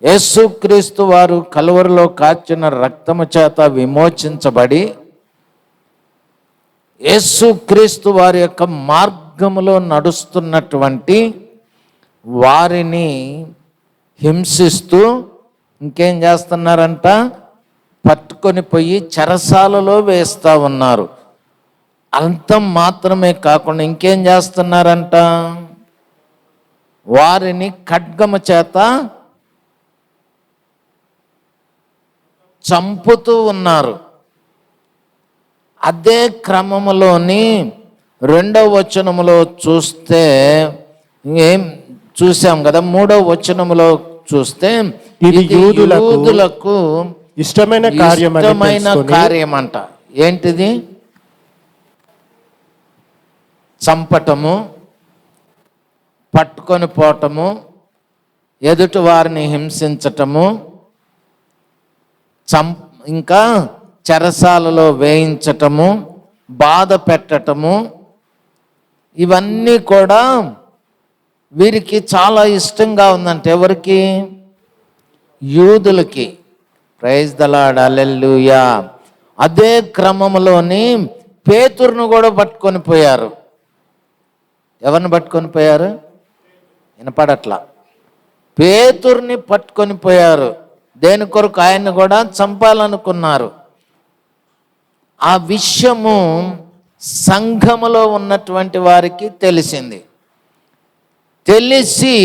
యేసుక్రీస్తు వారు కలువరిలో కార్చిన రక్తము చేత విమోచించబడి యేసుక్రీస్తు వారి యొక్క మార్గములో నడుస్తున్నటువంటి వారిని హింసిస్తూ ఇంకేం చేస్తున్నారంట? పట్టుకొని పోయి చెరసాలలో వేస్తూ ఉన్నారు. అంత మాత్రమే కాకుండా ఇంకేం చేస్తున్నారంట? వారిని ఖడ్గము చేత చంపుతూ ఉన్నారు. అదే క్రమములోని 2వ వచనములో చూస్తే ఏం చూసాం కదా, 3వ వచనములో చూస్తే ఇది యూదులకు ఇష్టమైన కార్యం అంట. ఏంటిది? చంపటము, పట్టుకొని పోవటము, ఎదుటి వారిని హింసించటము, ఇంకా చెరసాలలో వేయించటము, బాధ పెట్టటము, ఇవన్నీ కూడా వీరికి చాలా ఇష్టంగా ఉందంటే ఎవరికి? యూదులకి. ప్రైజ్ ద లార్డ్, హల్లెలూయా. అదే క్రమంలోని పేతురును కూడా పట్టుకొని పోయారు. ఎవరిని పట్టుకొని పోయారు? వినపడట్లా. పేతురుని పట్టుకొని పోయారు. దేని కొరకు? ఆయన్ని కూడా చంపాలనుకున్నారు. ఆ విషయము సంఘములో ఉన్నటువంటి వారికి తెలిసింది. తెలిసి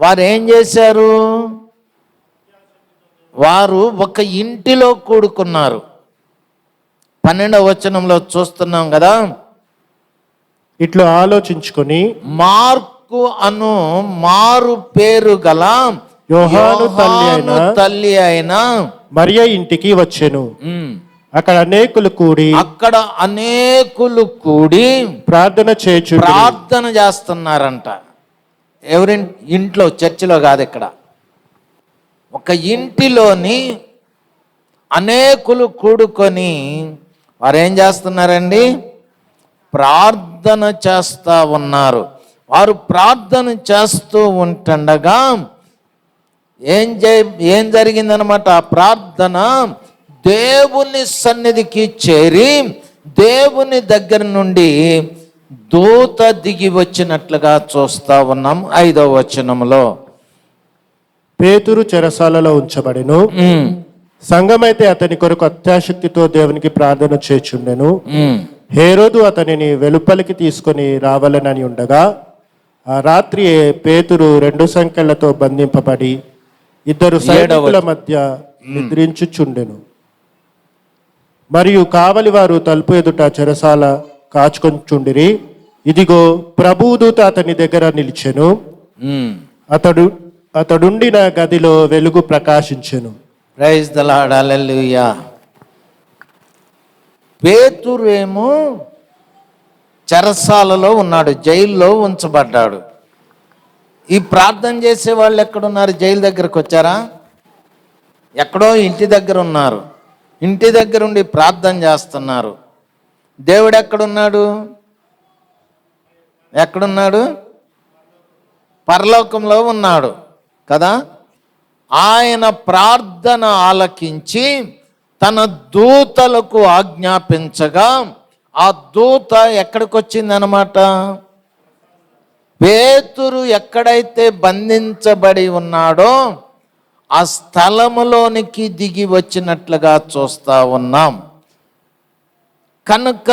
వారు ఏం చేశారు? వారు ఒక ఇంటిలో కూడుకున్నారు. 12వ వచనంలో చూస్తున్నాం కదా. ఇట్లా ఆలోచించుకొని మార్కు అను మారు పేరు గల యోహాను తల్లి అయిన మరియ ఇంటికి వచ్చెను. అక్కడ అనేకులు కూడి ప్రార్థన చేస్తున్నారంట. ఎవరి ఇంట్లో? చర్చిలో కాదు, ఇక్కడ ఒక ఇంటిలోని అనేకులు కూడుకొని వారు ఏం చేస్తున్నారండి? ప్రార్థన చేస్తూ ఉన్నారు. వారు ప్రార్థన చేస్తూ ఉంటుండగా ఏం జరిగిందనమాట? ఆ ప్రార్థన దేవుని సన్నిధికి చేరి దేవుని దగ్గర నుండి దూత దిగి వచ్చినట్లుగా చూస్తూ ఉన్నాం. 5వ వచనంలో పేతురు చెరసాలలో ఉంచబడెను. సంఘమైతే అతని కొరకు అత్యాశక్తితో దేవునికి ప్రార్థన చేచుండెను. హేరోదు అతనిని వెలుపలికి తీసుకొని రావాలనని ఉండగా ఆ రాత్రి పేతురు 2 సంకెళ్లతో బంధింపబడి 2 సైనికుల మధ్య నిద్రించుచుండెను. మరియు కావలి వారు తలుపు ఎదుట చెరసాల కాచుకొంచుండిరి. ఇదిగో ప్రభుదూత అతని దగ్గర నిలిచెను. అతడుండిన గదిలో వెలుగు ప్రకాశించెను. ప్రైజ్ ద లార్డ్, హల్లెలూయా. పేతురు ఏమో చెరసాలలో ఉన్నాడు, జైల్లో ఉంచబడ్డాడు. ఈ ప్రార్థన చేసే వాళ్ళు ఎక్కడున్నారు? జైలు దగ్గరకు వచ్చారా? ఎక్కడో ఇంటి దగ్గర ఉన్నారు. ఇంటి దగ్గర ఉండి ప్రార్థన చేస్తున్నారు. దేవుడు ఎక్కడున్నాడు? ఎక్కడున్నాడు? పరలోకంలో ఉన్నాడు కదా. ఆయన ప్రార్థన ఆలకించి తన దూతలకు ఆజ్ఞాపించగా ఆ దూత ఎక్కడికి వచ్చిందనమాట? పేతురు ఎక్కడైతే బంధించబడి ఉన్నాడో ఆ స్థలములోనికి దిగి వచ్చినట్లుగా చూస్తూ ఉన్నాం. కనుక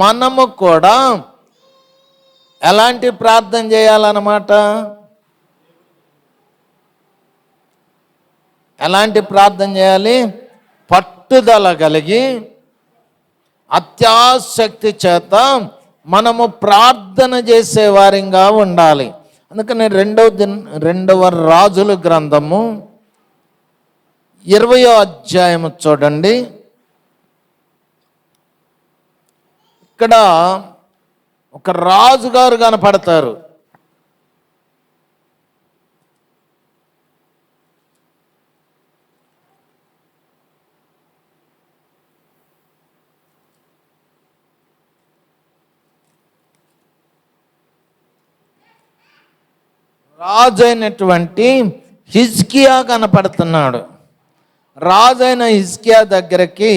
మనము కూడా ఎలాంటి ప్రార్థన చేయాలన్నమాట? ఎలాంటి ప్రార్థన చేయాలి? పట్టుదల కలిగి అత్యాసక్తి చేత మనము ప్రార్థన చేసే వారిగా ఉండాలి. అందుకని 2వ రాజుల గ్రంథము 20వ అధ్యాయము చూడండి. ఇక్కడ ఒక రాజుగారు కనపడతారు. రాజు అయినటువంటి హిజ్కియా కనపడుతున్నాడు. రాజైన హిజ్కియా దగ్గరికి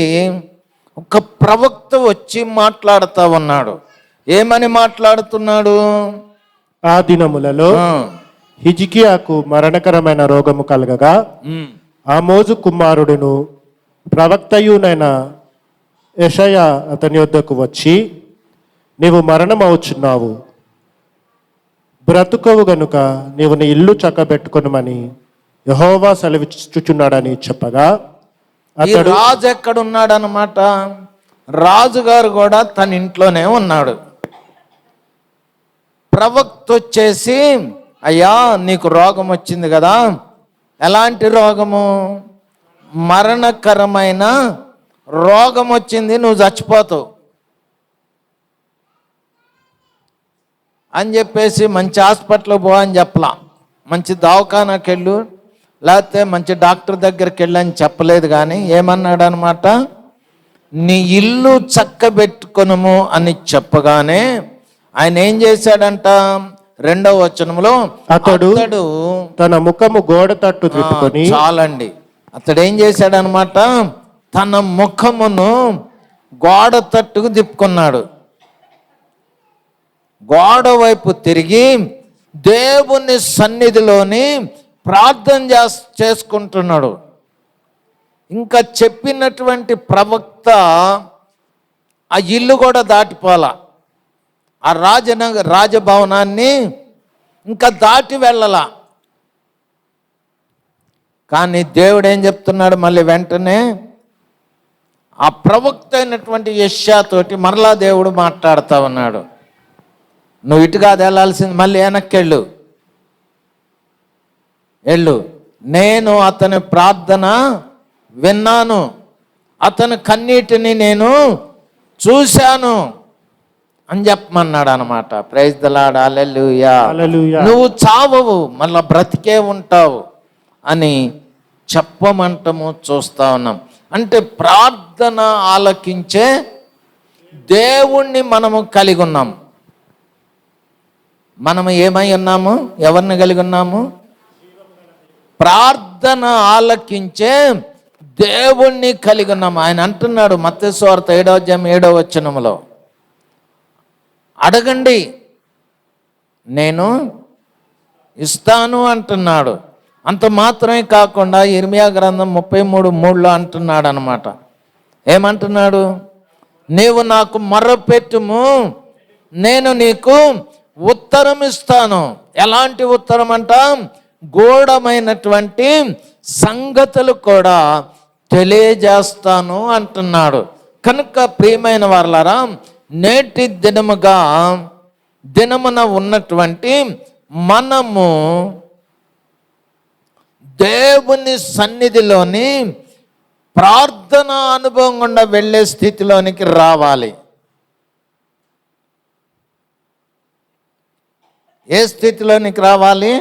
ఒక ప్రవక్త వచ్చి మాట్లాడుతూ ఉన్నాడు. ఏమని మాట్లాడుతున్నాడు? ఆ దినములలో హిజ్కియాకు మరణకరమైన రోగము కలగగా ఆమోజు కుమారుడును ప్రవక్తయునైన యెషయా అతని వద్దకు వచ్చి, నీవు మరణమవుచున్నావు, బ్రతుకవు గనుక నీవు నీ ఇల్లు చక్కబెట్టుకొనుమని యెహోవా సెలవిచ్చుచున్నాడని చెప్పగా, అతడు రాజు ఎక్కడున్నాడు అనమాట? రాజుగారు కూడా తన ఇంట్లోనే ఉన్నాడు. ప్రవక్త వచ్చేసి, అయ్యా నీకు రోగం వచ్చింది కదా. ఎలాంటి రోగము? మరణకరమైన రోగం వచ్చింది, నువ్వు చచ్చిపోతావు అని చెప్పేసి మంచి హాస్పిటల్కి పో అని చెప్పలా, మంచి దవాఖానాకి వెళ్ళు, లేకపోతే మంచి డాక్టర్ దగ్గరికి వెళ్ళని చెప్పలేదు. కానీ ఏమన్నాడు అనమాట? నీ ఇల్లు చక్కబెట్టుకొనుము అని చెప్పగానే ఆయన ఏం చేశాడంట? 2వ వచనంలో అతడు తన ముఖము గోడ తట్టు తిప్పుకొని చాలండి. అతడు ఏం చేశాడనమాట, తన ముఖమును గోడ తట్టుకు తిప్పుకున్నాడు. గోడ వైపు తిరిగి దేవుని సన్నిధిలోని ప్రార్థన చేసుకుంటున్నాడు. ఇంకా చెప్పినటువంటి ప్రవక్త ఆ ఇల్లు కూడా దాటిపోలా, ఆ రాజభవనాన్ని ఇంకా దాటి వెళ్ళలా. కానీ దేవుడు ఏం చెప్తున్నాడు, మళ్ళీ వెంటనే ఆ ప్రవక్త అయినటువంటి యెషయాతోటి మరలా దేవుడు మాట్లాడుతూ ఉన్నాడు. నువ్వు ఇటు కాదు వెళ్ళాల్సింది, మళ్ళీ వెనక్కి వెళ్ళు. నేను అతని ప్రార్థన విన్నాను, అతని కన్నీటిని నేను చూశాను అని చెప్పమన్నాడు అనమాట. ప్రైజ్ ది లార్డ్, హల్లెలూయా. నువ్వు చావవు, మళ్ళా బ్రతికే ఉంటావు అని చెప్పమంటము చూస్తా ఉన్నాం. అంటే ప్రార్థన ఆలకించే దేవుణ్ణి మనము కలిగి ఉన్నాం. మనము ఏమై ఉన్నాము, ఎవరిని కలిగి ఉన్నాము? ప్రార్థన ఆలకించే దేవుణ్ణి కలిగి ఉన్నాము. ఆయన అంటున్నాడు మత్తయి సువార్త 7వ అధ్యాయం 7వ వచనంలో, అడగండి నేను ఇస్తాను అంటున్నాడు. అంత మాత్రమే కాకుండా ఇర్మియా గ్రంథం 33:3లో అంటున్నాడు అనమాట. ఏమంటున్నాడు? నీవు నాకు మొర్రపెట్టుము, నేను నీకు ఉత్తరం ఇస్తాను. ఎలాంటి ఉత్తరం అంట? గూఢమైనటువంటి సంగతులు కూడా తెలియజేస్తాను అంటున్నాడు. కనుక ప్రియమైన వారలారా, నేటి దినమున ఉన్నటువంటి మనము దేవుని సన్నిధిలోని ప్రార్థన అనుభవం గుండా వెళ్ళే స్థితిలోనికి రావాలి. ఏ స్థితిలోనికి రావాలి?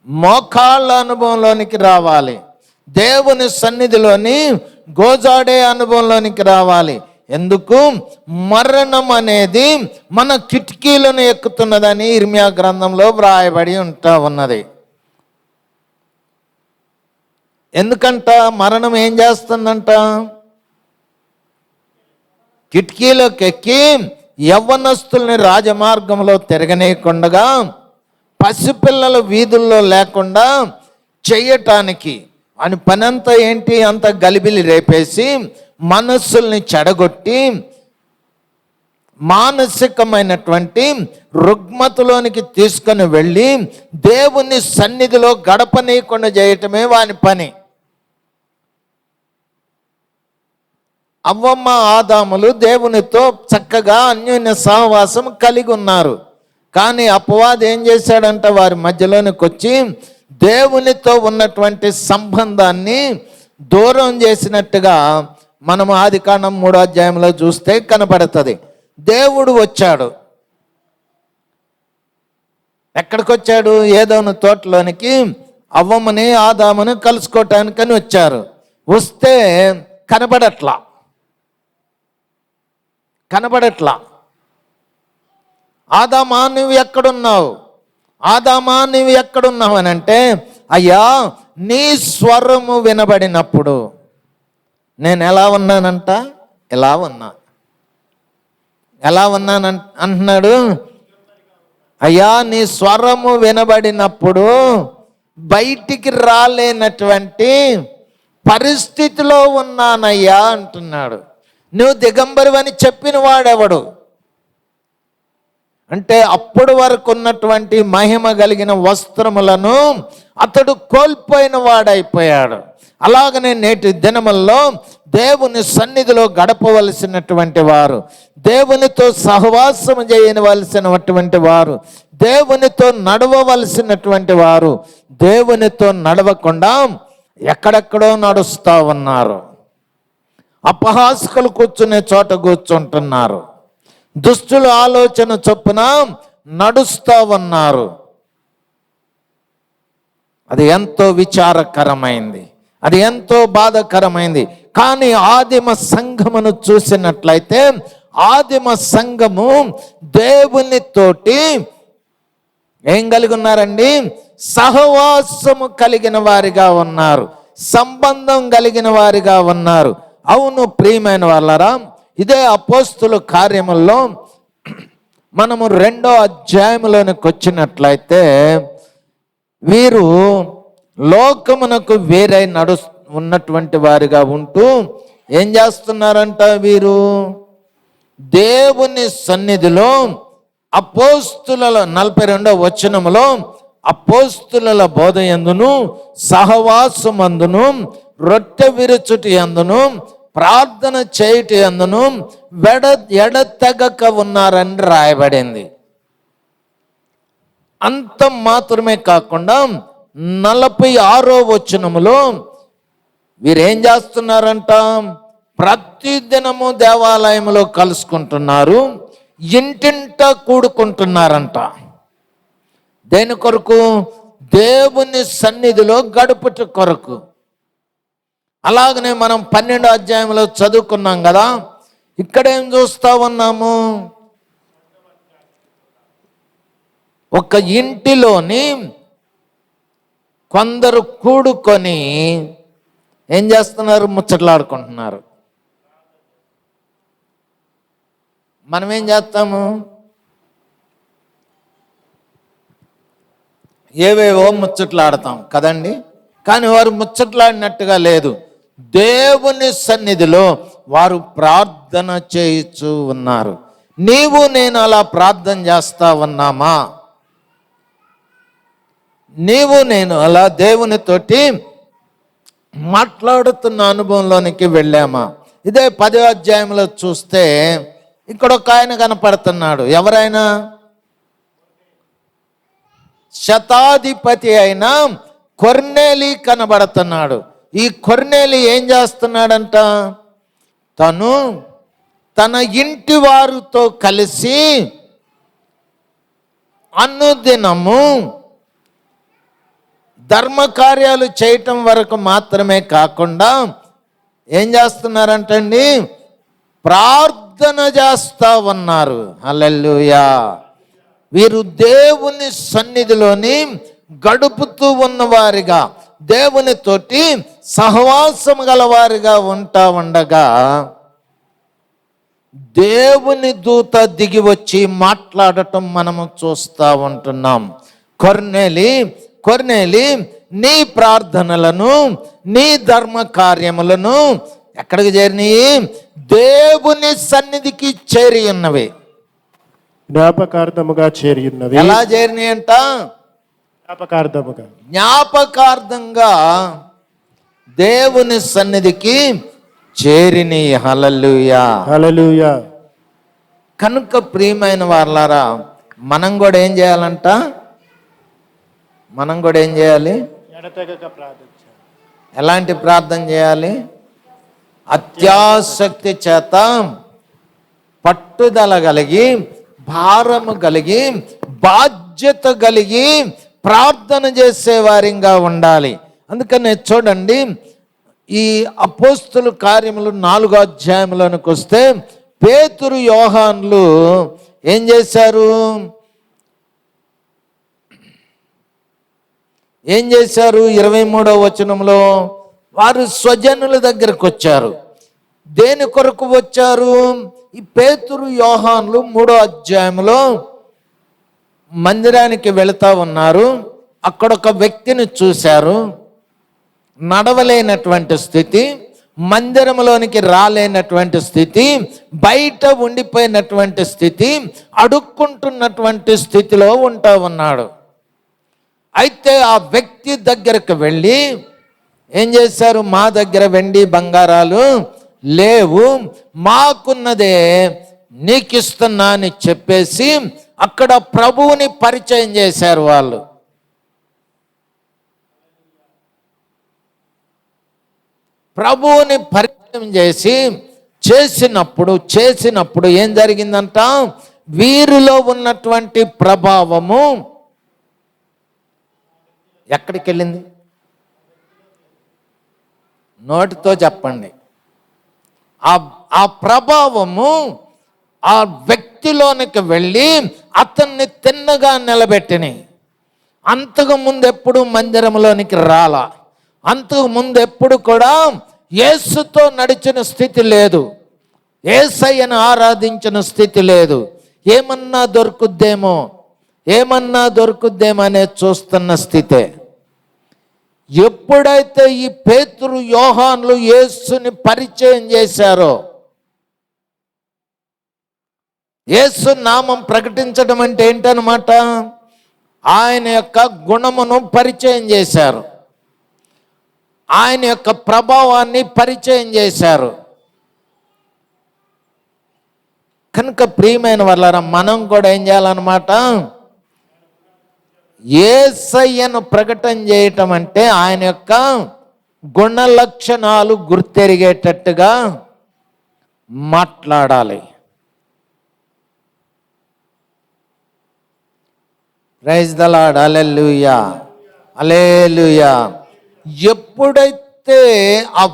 మోకాళ్ళ అనుభవంలోనికి రావాలి. దేవుని సన్నిధిలోని గోజాడే అనుభవంలోనికి రావాలి. ఎందుకు? మరణం అనేది మన కిటికీలను ఎక్కుతున్నదని ఇర్మియా గ్రంథంలో వ్రాయబడి ఉన్నది. ఎందుకంట మరణం ఏం చేస్తుందంట? కిటికీలోకి ఎక్కి యవ్వనస్తుల్ని రాజమార్గంలో తిరగనీయకుండా, పసిపిల్లల వీధుల్లో లేకుండా చెయ్యటానికి అని పనంతా ఏంటి? అంత గలిబిలి రేపేసి మనస్సుల్ని చెడగొట్టి మానసికమైనటువంటి రుగ్మతలోనికి తీసుకొని వెళ్ళి దేవుని సన్నిధిలో గడపనీయకుండా చేయటమే వాని పని. అవ్వమ్మ ఆదాములు దేవునితో చక్కగా అన్యోన్య సహవాసం కలిగి ఉన్నారు. కానీ అపవాది ఏం చేశాడంట? వారి మధ్యలోనికి వచ్చి దేవునితో ఉన్నటువంటి సంబంధాన్ని దూరం చేసినట్టుగా మనం ఆదికాండం 3వ అధ్యాయంలో చూస్తే కనబడుతుంది. దేవుడు వచ్చాడు. ఎక్కడికి వచ్చాడు? ఏదోను తోటలోనికి అవ్వమ్మని ఆదాముని కలుసుకోవటానికని వచ్చారు. వస్తే కనబడట్లా. ఆదామా నువ్వు ఎక్కడున్నావు? ఆదామా నువ్వు ఎక్కడున్నావు అని అంటే, అయ్యా నీ స్వరము వినబడినప్పుడు నేను ఎలా ఉన్నానంట? ఎలా ఉన్నాను అంటున్నాడు. అయ్యా నీ స్వరము వినబడినప్పుడు బయటికి రాలేనటువంటి పరిస్థితిలో ఉన్నానయ్యా అంటున్నాడు. నువ్వు దిగంబరివని చెప్పిన వాడెవడు? అంటే అప్పటి వరకు ఉన్నటువంటి మహిమ కలిగిన వస్త్రములను అతడు కోల్పోయిన వాడైపోయాడు. అలాగనే నేటి దినముల్లో దేవుని సన్నిధిలో గడపవలసినటువంటి వారు, దేవునితో సహవాసం చేయవలసినటువంటి వారు, దేవునితో నడవవలసినటువంటి వారు దేవునితో నడవకుండా ఎక్కడెక్కడో నడుస్తూ ఉన్నారు. అపహాసకులు కూర్చునే చోట కూర్చుంటున్నారు. దుష్టుల ఆలోచన చొప్పున నడుస్తూ ఉన్నారు. అది ఎంతో విచారకరమైంది, అది ఎంతో బాధకరమైంది. కానీ ఆదిమ సంఘమును చూసినట్లయితే ఆదిమ సంఘము దేవుని తోటి ఏం కలిగి ఉన్నారండి? సహవాసము కలిగిన వారిగా ఉన్నారు, సంబంధం కలిగిన వారిగా ఉన్నారు. అవును ప్రియమైన వాళ్ళరా, ఇదే అపోస్తుల కార్యముల్లో మనము 2వ అధ్యాయంలోనికి వచ్చినట్లయితే వీరు లోకమునకు వేరై ఉన్నటువంటి వారిగా ఉంటూ ఏం చేస్తున్నారంట? వీరు దేవుని సన్నిధిలో అపోస్తుల 42వ వచనములో అపోస్తుల బోధ యందును సహవాసమందును రొట్టె విరుచుటి యందును ప్రార్థన చేయుటి యందును ఎడతెగక ఉన్నారని రాయబడింది. అంత మాత్రమే కాకుండా 46వ వచనములో వీరేం చేస్తున్నారంట? ప్రతిదినము దేవాలయంలో కలుసుకుంటున్నారు, ఇంటింట కూడుకుంటున్నారంట. దేని కొరకు? దేవుని సన్నిధిలో గడుపుట కొరకు. అలాగనే మనం 12వ అధ్యాయంలో చదువుకున్నాం కదా, ఇక్కడేం చూస్తా ఉన్నాము? ఒక ఇంటిలోని కొందరు కూడుకొని ఏం చేస్తున్నారు? ముచ్చట్లాడుకుంటున్నారు. మనం ఏం చేస్తాము? ఏవేవో ముచ్చట్లాడతాం కదండి. కానీ వారు ముచ్చట్లాడినట్టుగా లేదు. దేవుని సన్నిధిలో వారు ప్రార్థన చేయిచూ ఉన్నారు. నీవు నేను అలా ప్రార్థన చేస్తా ఉన్నామా? నీవు నేను అలా దేవునితోటి మాట్లాడుతున్న అనుభవంలోనికి వెళ్ళామా? ఇదే 10వ అధ్యాయంలో చూస్తే ఇక్కడ ఒక ఆయన కనపడుతున్నాడు. ఎవరైనా? శతాధిపతి అయిన కొర్నేలి కనబడుతున్నాడు. ఈ కొర్నేలి ఏం చేస్తున్నాడంట? తను తన ఇంటి వారితో కలిసి అనుదినము ధర్మకార్యాలు చేయటం వరకు మాత్రమే కాకుండా ఏం చేస్తున్నారంటండి? ప్రార్థన చేస్తా ఉన్నారు. హల్లెలూయా. వీరు దేవుని సన్నిధిలోని గడుపుతూ ఉన్నవారిగా, దేవునితోటి సహవాసం గలవారిగా ఉంటా ఉండగా దేవుని దూత దిగి వచ్చి మాట్లాడటం మనము చూస్తూ ఉంటున్నాం. కొర్నేలి నీ ప్రార్థనలను, నీ ధర్మ కార్యములను ఎక్కడికి చేరినాయి? దేవుని సన్నిధికి చేరి ఉన్నవి. జ్ఞాపకార్థముగా చేరి ఉన్నవి. ఎలా చేరినాయి అంట? జ్ఞాపకార్థంగా దేవుని సన్నిధికి చేరిని. హల్లెలూయా, హల్లెలూయా. కనుక ప్రియమైన వారలారా, మనం కూడా ఏం చేయాలంట? మనం కూడా ఏం చేయాలి? ఎలాంటి ప్రార్థన చేయాలి? అత్యాసక్తి చేత, పట్టుదల కలిగి, భారము కలిగి, బాధ్యత కలిగి ప్రార్థన చేసేవారిగా ఉండాలి. అందుకనే చూడండి, ఈ అపోస్తుల కార్యములు 4వ అధ్యాయంలోనికి వస్తే పేతురు యోహాన్లు ఏం చేశారు? 23వ వచనంలో వారు స్వజనుల దగ్గరకు వచ్చారు. దేని కొరకు వచ్చారు? ఈ పేతురు యోహాన్లు 3వ అధ్యాయంలో మందిరానికి వెళుతూ ఉన్నారు. అక్కడ ఒక వ్యక్తిని చూశారు. నడవలేనటువంటి స్థితి, మందిరంలోనికి రాలేనటువంటి స్థితి, బయట ఉండిపోయినటువంటి స్థితి, అడుక్కుంటున్నటువంటి స్థితిలో ఉంటా ఉన్నాడు. అయితే ఆ వ్యక్తి దగ్గరకు వెళ్ళి ఏం చేశారు? మా దగ్గర వెండి బంగారాలు లేవు, మాకున్నదే నీకు ఇస్తున్నా అని చెప్పేసి అక్కడ ప్రభువుని పరిచయం చేశారు. వాళ్ళు ప్రభువుని పరిచయం చేసినప్పుడు ఏం జరిగిందంట? వీరిలో ఉన్నటువంటి ప్రభావము ఎక్కడికి వెళ్ళింది? నోటితో చెప్పండి. ఆ ప్రభావము ఆ వ్యక్తిలోనికి వెళ్ళి అతన్ని తిన్నగా నిలబెట్టిని. అంతకు ముందు ఎప్పుడు మందిరంలోనికి రాలా, అంతకు ముందు ఎప్పుడు కూడా యేసుతో నడిచిన స్థితి లేదు, యేసయ్యను ఆరాధించిన స్థితి లేదు. ఏమన్నా దొరుకుద్దేమో అనేది చూస్తున్న స్థితే. ఎప్పుడైతే ఈ పేతురు యోహాన్లు యేసుని పరిచయం చేశారో, యేసు నామం ప్రకటించడం అంటే ఏంటనమాట, ఆయన యొక్క గుణమును పరిచయం చేశారు, ఆయన యొక్క ప్రభావాన్ని పరిచయం చేశారు. కనుక ప్రియమైన వాళ్ళారా, మనం కూడా ఏం చేయాలన్నమాట, యేసయ్యను ప్రకటన చేయటం అంటే ఆయన యొక్క గుణ లక్షణాలు గుర్తెరిగేటట్టుగా మాట్లాడాలి. ప్రైజ్ ద లార్డ్, హల్లెలూయా, హల్లెలూయా. ఎప్పుడైతే ఆ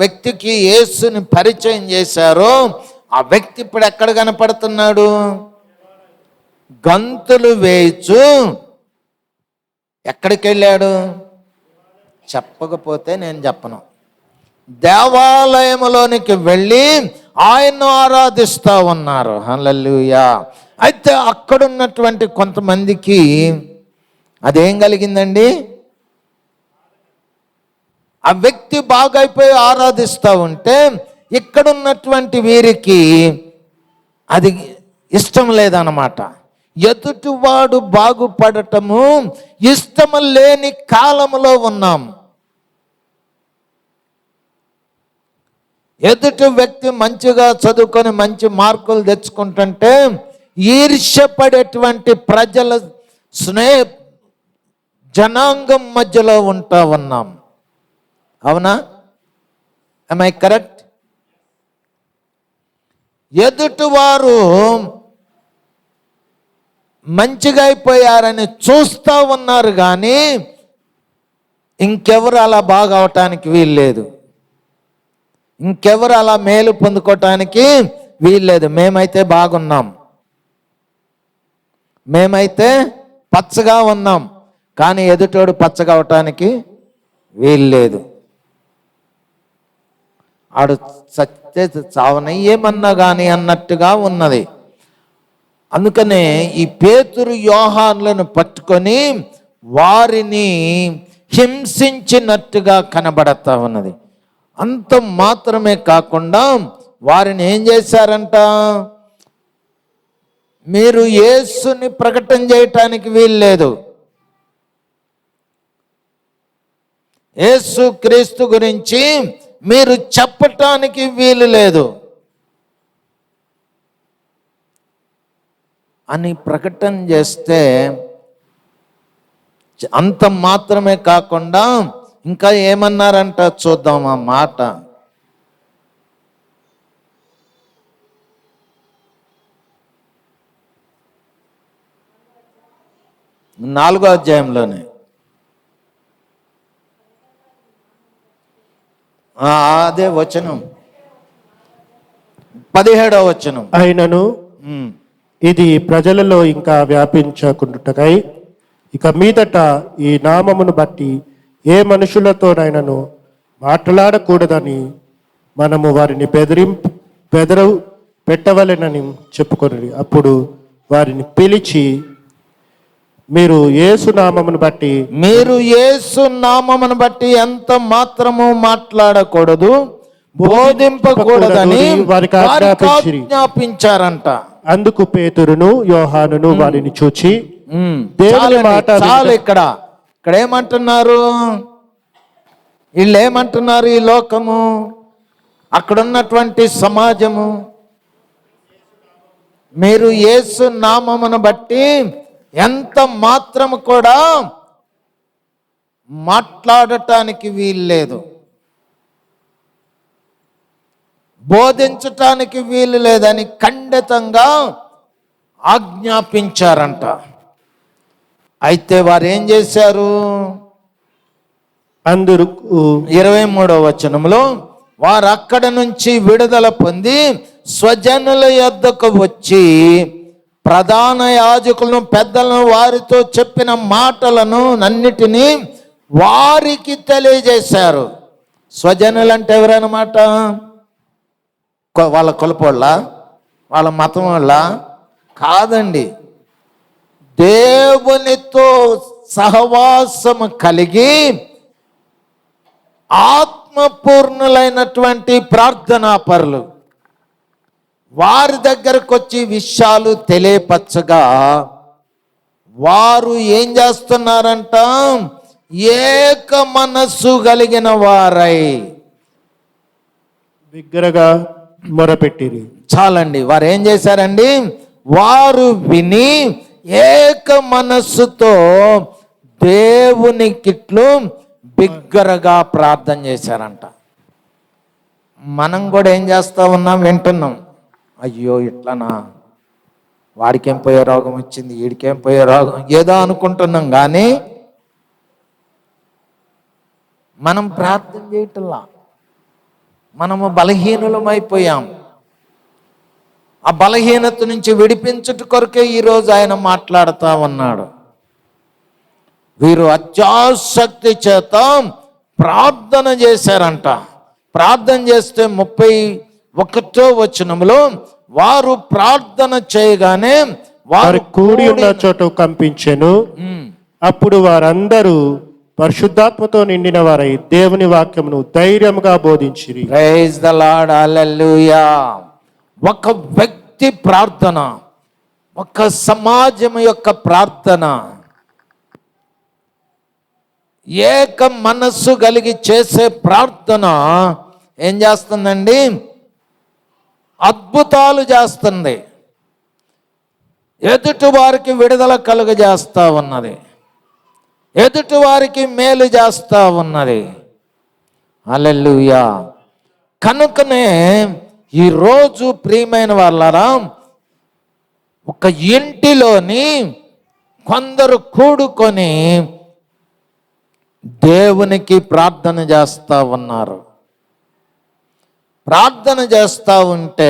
వ్యక్తికి యేసుని పరిచయం చేశారో, ఆ వ్యక్తి ఇప్పుడు ఎక్కడ కనపడుతున్నాడు, గంతులు వేయచ్చు ఎక్కడికి వెళ్ళాడు, చెప్పకపోతే నేను చెప్పను, దేవాలయంలోనికి వెళ్ళి ఆయన్ను ఆరాధిస్తూ ఉన్నారు. హల్లెలూయా. అయితే అక్కడున్నటువంటి కొంతమందికి అదేం కలిగిందండి, ఆ వ్యక్తి బాగైపోయి ఆరాధిస్తూ ఉంటే ఇక్కడున్నటువంటి వీరికి అది ఇష్టం లేదన్నమాట. ఎదుటివాడు బాగుపడటము ఇష్టము లేని కాలంలో ఉన్నాం. ఎదుటి వ్యక్తి మంచిగా చదువుకొని మంచి మార్కులు తెచ్చుకుంటుంటే ఈర్ష్యపడేటువంటి ప్రజల జనాంగం మధ్యలో ఉంటా ఉన్నాం. అవునా? am I correct? ఎదుటివారు మంచిగా అయిపోయారని చూస్తూ ఉన్నారు, కానీ ఇంకెవరు అలా బాగా అవటానికి వీల్లేదు, ఇంకెవరు అలా మేలు పొందుకోవటానికి వీల్లేదు. మేమైతే బాగున్నాం, మేమైతే పచ్చగా ఉన్నాం, కానీ ఎదుటోడు పచ్చగా అవటానికి వీల్లేదు. ఆడు సత్తే చావన ఏమన్నా కానీ అన్నట్టుగా ఉన్నది. అందుకనే ఈ పేతురు యోహాన్లను పట్టుకొని వారిని హింసించినట్టుగా కనబడతా ఉన్నది. అంత మాత్రమే కాకుండా వారిని ఏం చేశారంట, మీరు యేసుని ప్రకటన చేయటానికి వీల్లేదు, యేసు క్రీస్తు గురించి మీరు చెప్పటానికి వీలు లేదు అని ప్రకటన చేస్తే, అంత మాత్రమే కాకుండా ఇంకా ఏమన్నారంట చూద్దాం ఆ మాట. నాలుగో అధ్యాయంలోనే అదే వచనం 17వ వచనం. అయినను ఇది ప్రజలలో ఇంకా వ్యాపించకుండుటకై ఇక మీదట ఈ నామమును బట్టి ఏ మనుషులతోనైనాను మాట్లాడకూడదని మనము వారిని బెదరు పెట్టవలెనని చెప్పుకొని, అప్పుడు వారిని పిలిచి మీరు యేసు నామమును బట్టి ఎంత మాత్రము మాట్లాడకూడదు, బోధింపకూడదని వారికి ఆజ్ఞాపించారంట. అందుకు పేతురును యోహానును వారిని చూచి దేవుని మాట చాలు. ఇక్కడ ఏమంటున్నారు వీళ్ళు, ఏమంటున్నారు ఈ లోకము, అక్కడున్నటువంటి సమాజము, మీరు యేసు నామమును బట్టి ఎంత మాత్రము కూడా మాట్లాడటానికి వీల్లేదు, బోధించటానికి వీలు లేదని ఖండితంగా ఆజ్ఞాపించారంట. అయితే వారు ఏం చేశారు, అందరూ 23వ వచనంలో వారు అక్కడ నుంచి విడుదల పొంది స్వజనుల యొద్దకు వచ్చి ప్రధాన యాజకులను పెద్దలను వారితో చెప్పిన మాటలను అన్నిటినీ వారికి తెలియజేశారు. స్వజనులు అంటే ఎవరన్నమాట? వాళ్ళ కులపోళ్ళ, వాళ్ళ మతం వాళ్ళ కాదండి. దేవునితో సహవాసము కలిగి ఆత్మపూర్ణులైనటువంటి ప్రార్థనాపరులు వారి దగ్గరకు వచ్చి విషయాలు తెలియపరచగా వారు ఏం చేస్తున్నారంట? ఏక మనస్సు కలిగిన వారై బిగ్గరగా మొరపెట్టిరి. చాలండి. వారు ఏం చేశారండి? వారు విని ఏక మనస్సుతో దేవునికిట్లు బిగ్గరగా ప్రార్థన చేశారంట. మనం కూడా ఏం చేస్తా ఉన్నాం? వింటున్నాం. అయ్యో ఇట్లనా, వాడికేం పోయే రోగం వచ్చింది, వీడికేం పోయే రోగం, ఏదో అనుకుంటున్నాం. కానీ మనం ప్రార్థన చేయటంలా, మనము బలహీనులమైపోయాం. ఆ బలహీనత నుంచి విడిపించుట కొరకే ఈరోజు ఆయన మాట్లాడుతూ ఉన్నాడు. వీరు అత్యాసక్తి చేత ప్రార్థన చేశారంట. ప్రార్థన చేస్తే 31వ వచనంలో వారు ప్రార్థన చేయగానే వారు కూడి ఉన్న చోట కంపించెను. అప్పుడు వారందరూ పరిశుద్ధాత్మతో నిండిన వారై దేవుని వాక్యమును ధైర్యంగా బోధించిరి. ప్రైజ్ ద లార్డ్, హల్లెలూయా. ఒక వ్యక్తి ప్రార్థన, ఒక సమాజం యొక్క ప్రార్థన, ఏక మనస్సు కలిగి చేసే ప్రార్థన ఏం చేస్తుందండి? అద్భుతాలు చేస్తుంది. ఎదుటి వారికి విడుదల కలుగజేస్తా ఉన్నది, ఎదుటి వారికి మేలు చేస్తా ఉన్నది. హల్లెలూయా. కనుకనే ఈరోజు ప్రియమైన వాళ్ళారా, ఒక ఇంటిలోని కొందరు కూడుకొని దేవునికి ప్రార్థన చేస్తూ ఉన్నారు. ప్రార్థన చేస్తూ ఉంటే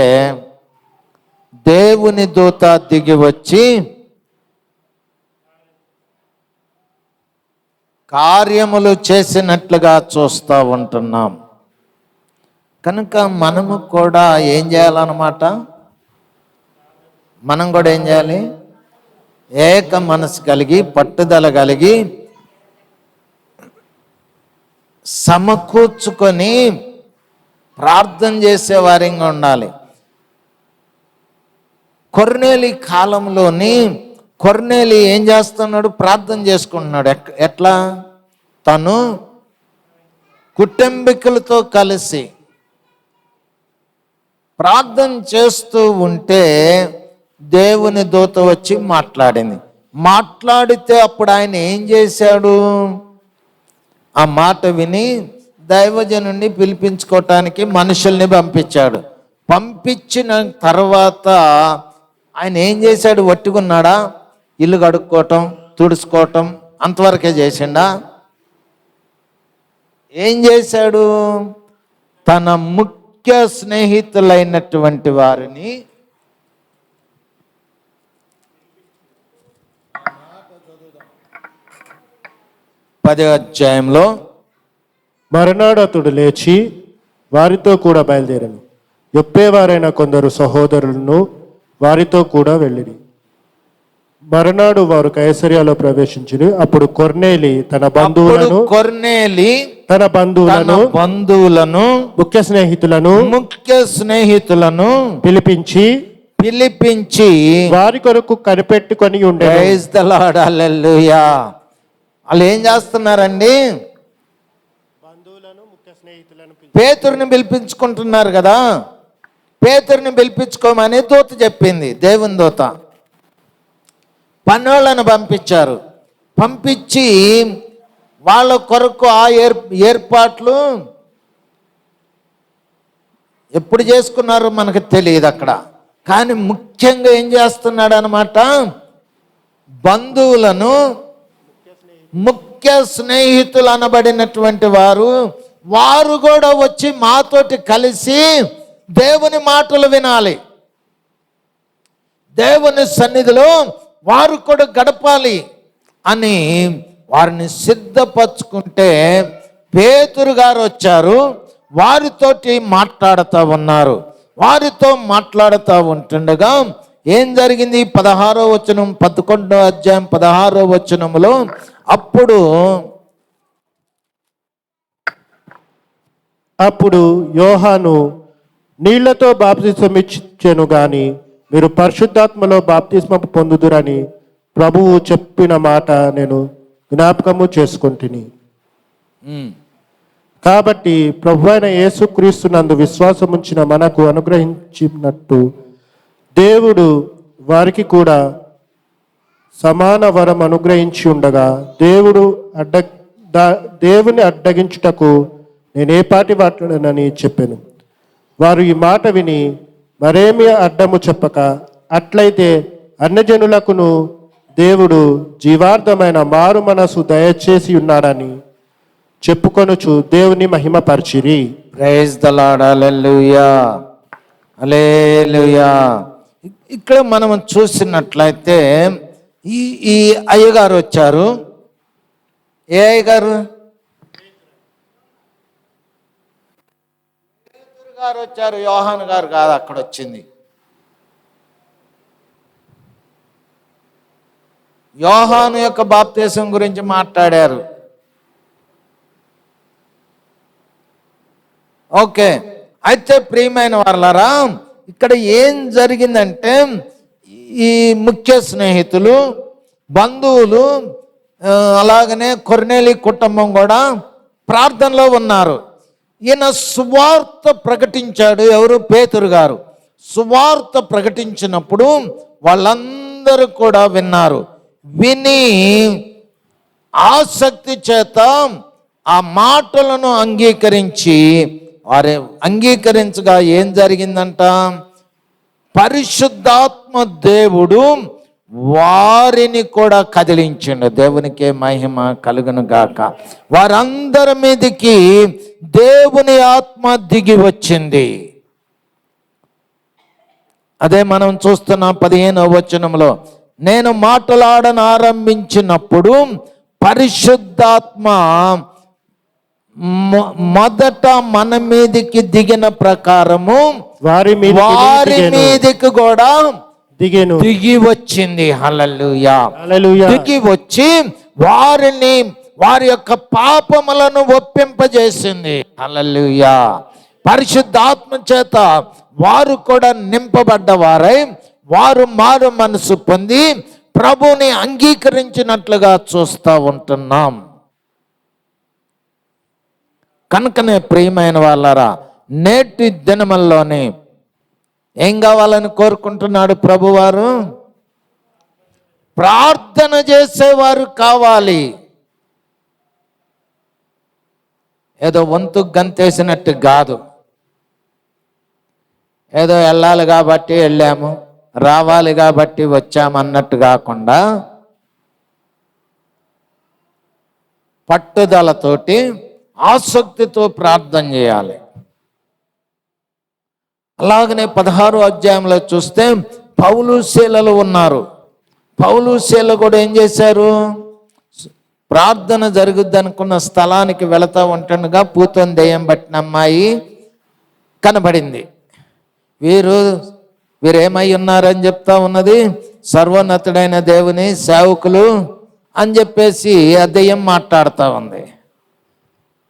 దేవుని దూత దిగి వచ్చి కార్యములు చేసినట్లుగా చూస్తూ ఉంటున్నాం. కనుక మనము కూడా ఏం చేయాలన్నమాట? మనం కూడా ఏం చేయాలి? ఏక మనసు కలిగి, పట్టుదల కలిగి, సమకూర్చుకొని ప్రార్థన చేసే వారిగా ఉండాలి. కొర్నేలి కాలంలోని కొర్నేలి ఏం చేస్తున్నాడు? ప్రార్థన చేసుకుంటున్నాడు. ఎట్లా? తను కుటుంబీకులతో కలిసి ప్రార్థన చేస్తూ ఉంటే దేవుని దూత వచ్చి మాట్లాడింది. మాట్లాడితే అప్పుడు ఆయన ఏం చేశాడు? ఆ మాట విని దైవజనుడిని పిలిపించుకోవటానికి మనుషుల్ని పంపించాడు. పంపించిన తర్వాత ఆయన ఏం చేశాడు? వట్టుకున్నాడా? ఇల్లు కడుక్కోవటం, తుడుచుకోవటం అంతవరకే చేసిండా? ఏం చేశాడు? తన ముఖ్య స్నేహితులైనటువంటి వారిని పదో అధ్యాయంలో మరునాడు అతడు లేచి వారితో కూడా బయలుదేరాను. యొప్పేవారైన కొందరు సహోదరులను వారితో కూడా వెళ్ళిరి. మరునాడు వారు కైసరియాలో ప్రవేశించిరి. అప్పుడు కొర్నేలి తన బంధువులను ముఖ్య స్నేహితులను పిలిపించి వారి కొరకు కనిపెట్టుకొని ఉండే. ప్రైజ్ ద లార్డ్, హల్లెలూయా. వాళ్ళు ఏం చేస్తున్నారండి? పేతురుని పిలిపించుకుంటున్నారు కదా. పేతురుని పిలిపించుకోమని దూత చెప్పింది, దేవుని దూత. పన్నోళ్ళను పంపించారు. పంపించి వాళ్ళ కొరకు ఆ ఏర్పాట్లు ఎప్పుడు చేసుకున్నారో మనకు తెలియదు అక్కడ. కానీ ముఖ్యంగా ఏం చేస్తున్నాడు అనమాట? బంధువులను, ముఖ్య స్నేహితులు అనబడినటువంటి వారు కూడా వచ్చి మాతోటి కలిసి దేవుని మాటలు వినాలి, దేవుని సన్నిధిలో వారు కూడా గడపాలి అని వారిని సిద్ధపరచుకుంటే పేతురు గారు వచ్చారు, వారితోటి మాట్లాడుతూ ఉన్నారు. వారితో మాట్లాడుతూ ఉంటుండగా ఏం జరిగింది? 16వ వచనం, 11వ అధ్యాయం 16వ వచనములో, అప్పుడు యోహాను నీళ్లతో బాప్తిస్మం ఇచ్చెను గాని మీరు పరిశుద్ధాత్మలో బాప్తిస్మం పొందుదురని ప్రభువు చెప్పిన మాట నేను జ్ఞాపకము చేసుకొంటిని. కాబట్టి ప్రభు అయిన యేసుక్రీస్తునందు విశ్వాసముంచిన మనకు అనుగ్రహించినట్టు దేవుడు వారికి కూడా సమాన వరం అనుగ్రహించి ఉండగా దేవుని అడ్డగించుటకు నేనే పాటి వాటినని చెప్పాను. వారు ఈ మాట విని మరేమి అడ్డము చెప్పక, అట్లయితే అన్యజనులకును దేవుడు జీవార్థమైన మారు మనసు దయచేసి ఉన్నాడని చెప్పుకొనుచు దేవుని మహిమపరిచిరి. ప్రైజ్ ద లార్డ్, హల్లెలూయా, హల్లెలూయా. ఇక్కడ మనం చూసినట్లయితే ఈ అయ్యగారు వచ్చారు. ఏ అయ్యగారు? పేతురు గారు వచ్చారు, యోహాను గారు కాదు అక్కడ వచ్చింది. యోహాను యొక్క బాప్తిసం గురించి మాట్లాడారు. ఓకే, అయితే ప్రియమైన వాళ్ళారా, ఇక్కడ ఏం జరిగిందంటే ఈ ముఖ్య స్నేహితులు, బంధువులు, అలాగనే కొర్నేలి కుటుంబం కూడా ప్రార్థనలో ఉన్నారు. ఈయన సువార్త ప్రకటించాడు. ఎవరు? పేతురు గారు. సువార్త ప్రకటించినప్పుడు వాళ్ళందరూ కూడా విన్నారు. విని ఆసక్తి చేత ఆ మాటలను అంగీకరించి, వారు అంగీకరించగా ఏం జరిగిందంట? పరిశుద్ధాత్మ దేవుడు వారిని కూడా కదిలించిండు. దేవునికే మహిమ కలుగును గాక. వారందరి మీదకి దేవుని ఆత్మ దిగి వచ్చింది. అదే మనం చూస్తున్న 15వ వచనంలో, నేను మాట్లాడను ఆరంభించినప్పుడు పరిశుద్ధాత్మ మొదట మన మీదికి దిగిన ప్రకారము వారి మీదికి కూడా దిగి వచ్చింది. హల్లెలూయా, హల్లెలూయా. దిగి వచ్చి వారి యొక్క పాపములను ఒప్పింపజేసింది. హల్లెలూయా. పరిశుద్ధాత్మ చేత వారు కూడా నింపబడ్డవారై వారు మారు మనసు పొంది ప్రభుని అంగీకరించినట్లుగా చూస్తూ ఉంటున్నాం. కనుకనే ప్రియమైన వాళ్ళారా, నేటి దినముల్లోనే ఏం కావాలని కోరుకుంటున్నాడు ప్రభువారు? ప్రార్థన చేసేవారు కావాలి. ఏదో వంతు గంతేసినట్టు కాదు, ఏదో వెళ్ళాలి కాబట్టి వెళ్ళాము, రావాలి కాబట్టి వచ్చాము అన్నట్టు కాకుండా పట్టుదలతోటి ఆసక్తితో ప్రార్థన చేయాలి. అలాగనే 16వ అధ్యాయంలో చూస్తే పౌలు శీలలు ఉన్నారు. పౌలు శీల కూడా ఏం చేశారు? ప్రార్థన జరుగుద్ది అనుకున్న స్థలానికి వెళతా ఉంటుండగా పూతోని దెయ్యం పట్టిన అమ్మాయి కనబడింది. వీరేమై ఉన్నారని చెప్తా ఉన్నది, సర్వోన్నతుడైన దేవుని సేవకులు అని చెప్పేసి ఆ దెయ్యం మాట్లాడుతూ ఉంది.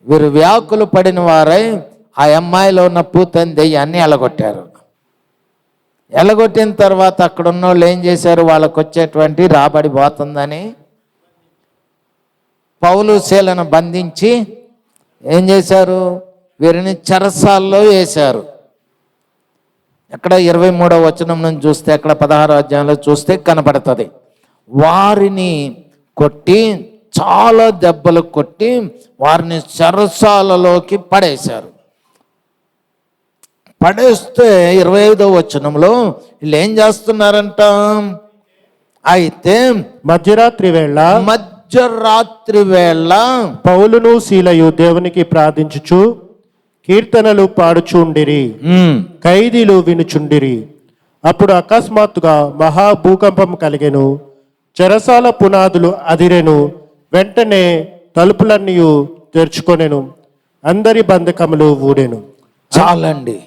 వీరు వ్యాకులు పడిన వారై ఆ అమ్మాయిలో ఉన్న పూతని దెయ్యాన్ని ఎలగొట్టారు. ఎలగొట్టిన తర్వాత అక్కడ ఉన్న వాళ్ళు ఏం చేశారు? వాళ్ళకు వచ్చేటువంటి రాబడి పోతుందని పౌలు శీలను బంధించి ఏం చేశారు? వీరిని చెరసాల్లో వేశారు. ఎక్కడ 23వ వచనం నుంచి చూస్తే, అక్కడ 16వ అధ్యాయంలో చూస్తే కనబడుతుంది. వారిని కొట్టి, చాలా దెబ్బలు కొట్టి వారిని చెరసాలలోకి పడేశారు. పడేస్తే 25వ వచనంలో వీళ్ళు ఏం చేస్తున్నారంట? అయితే మధ్యరాత్రి వేళ పౌలును శీలయు దేవునికి ప్రార్థించుచు కీర్తనలు పాడుచుండిరి, ఖైదీలు వినుచుండిరి. అప్పుడు అకస్మాత్తుగా మహాభూకంపం కలిగెను, చెరసాల పునాదులు అదిరెను. వెంటనే తలుపులన్నీ తెరుచుకొనెను, అందరి బంధకములు ఊడెను. చాలండి.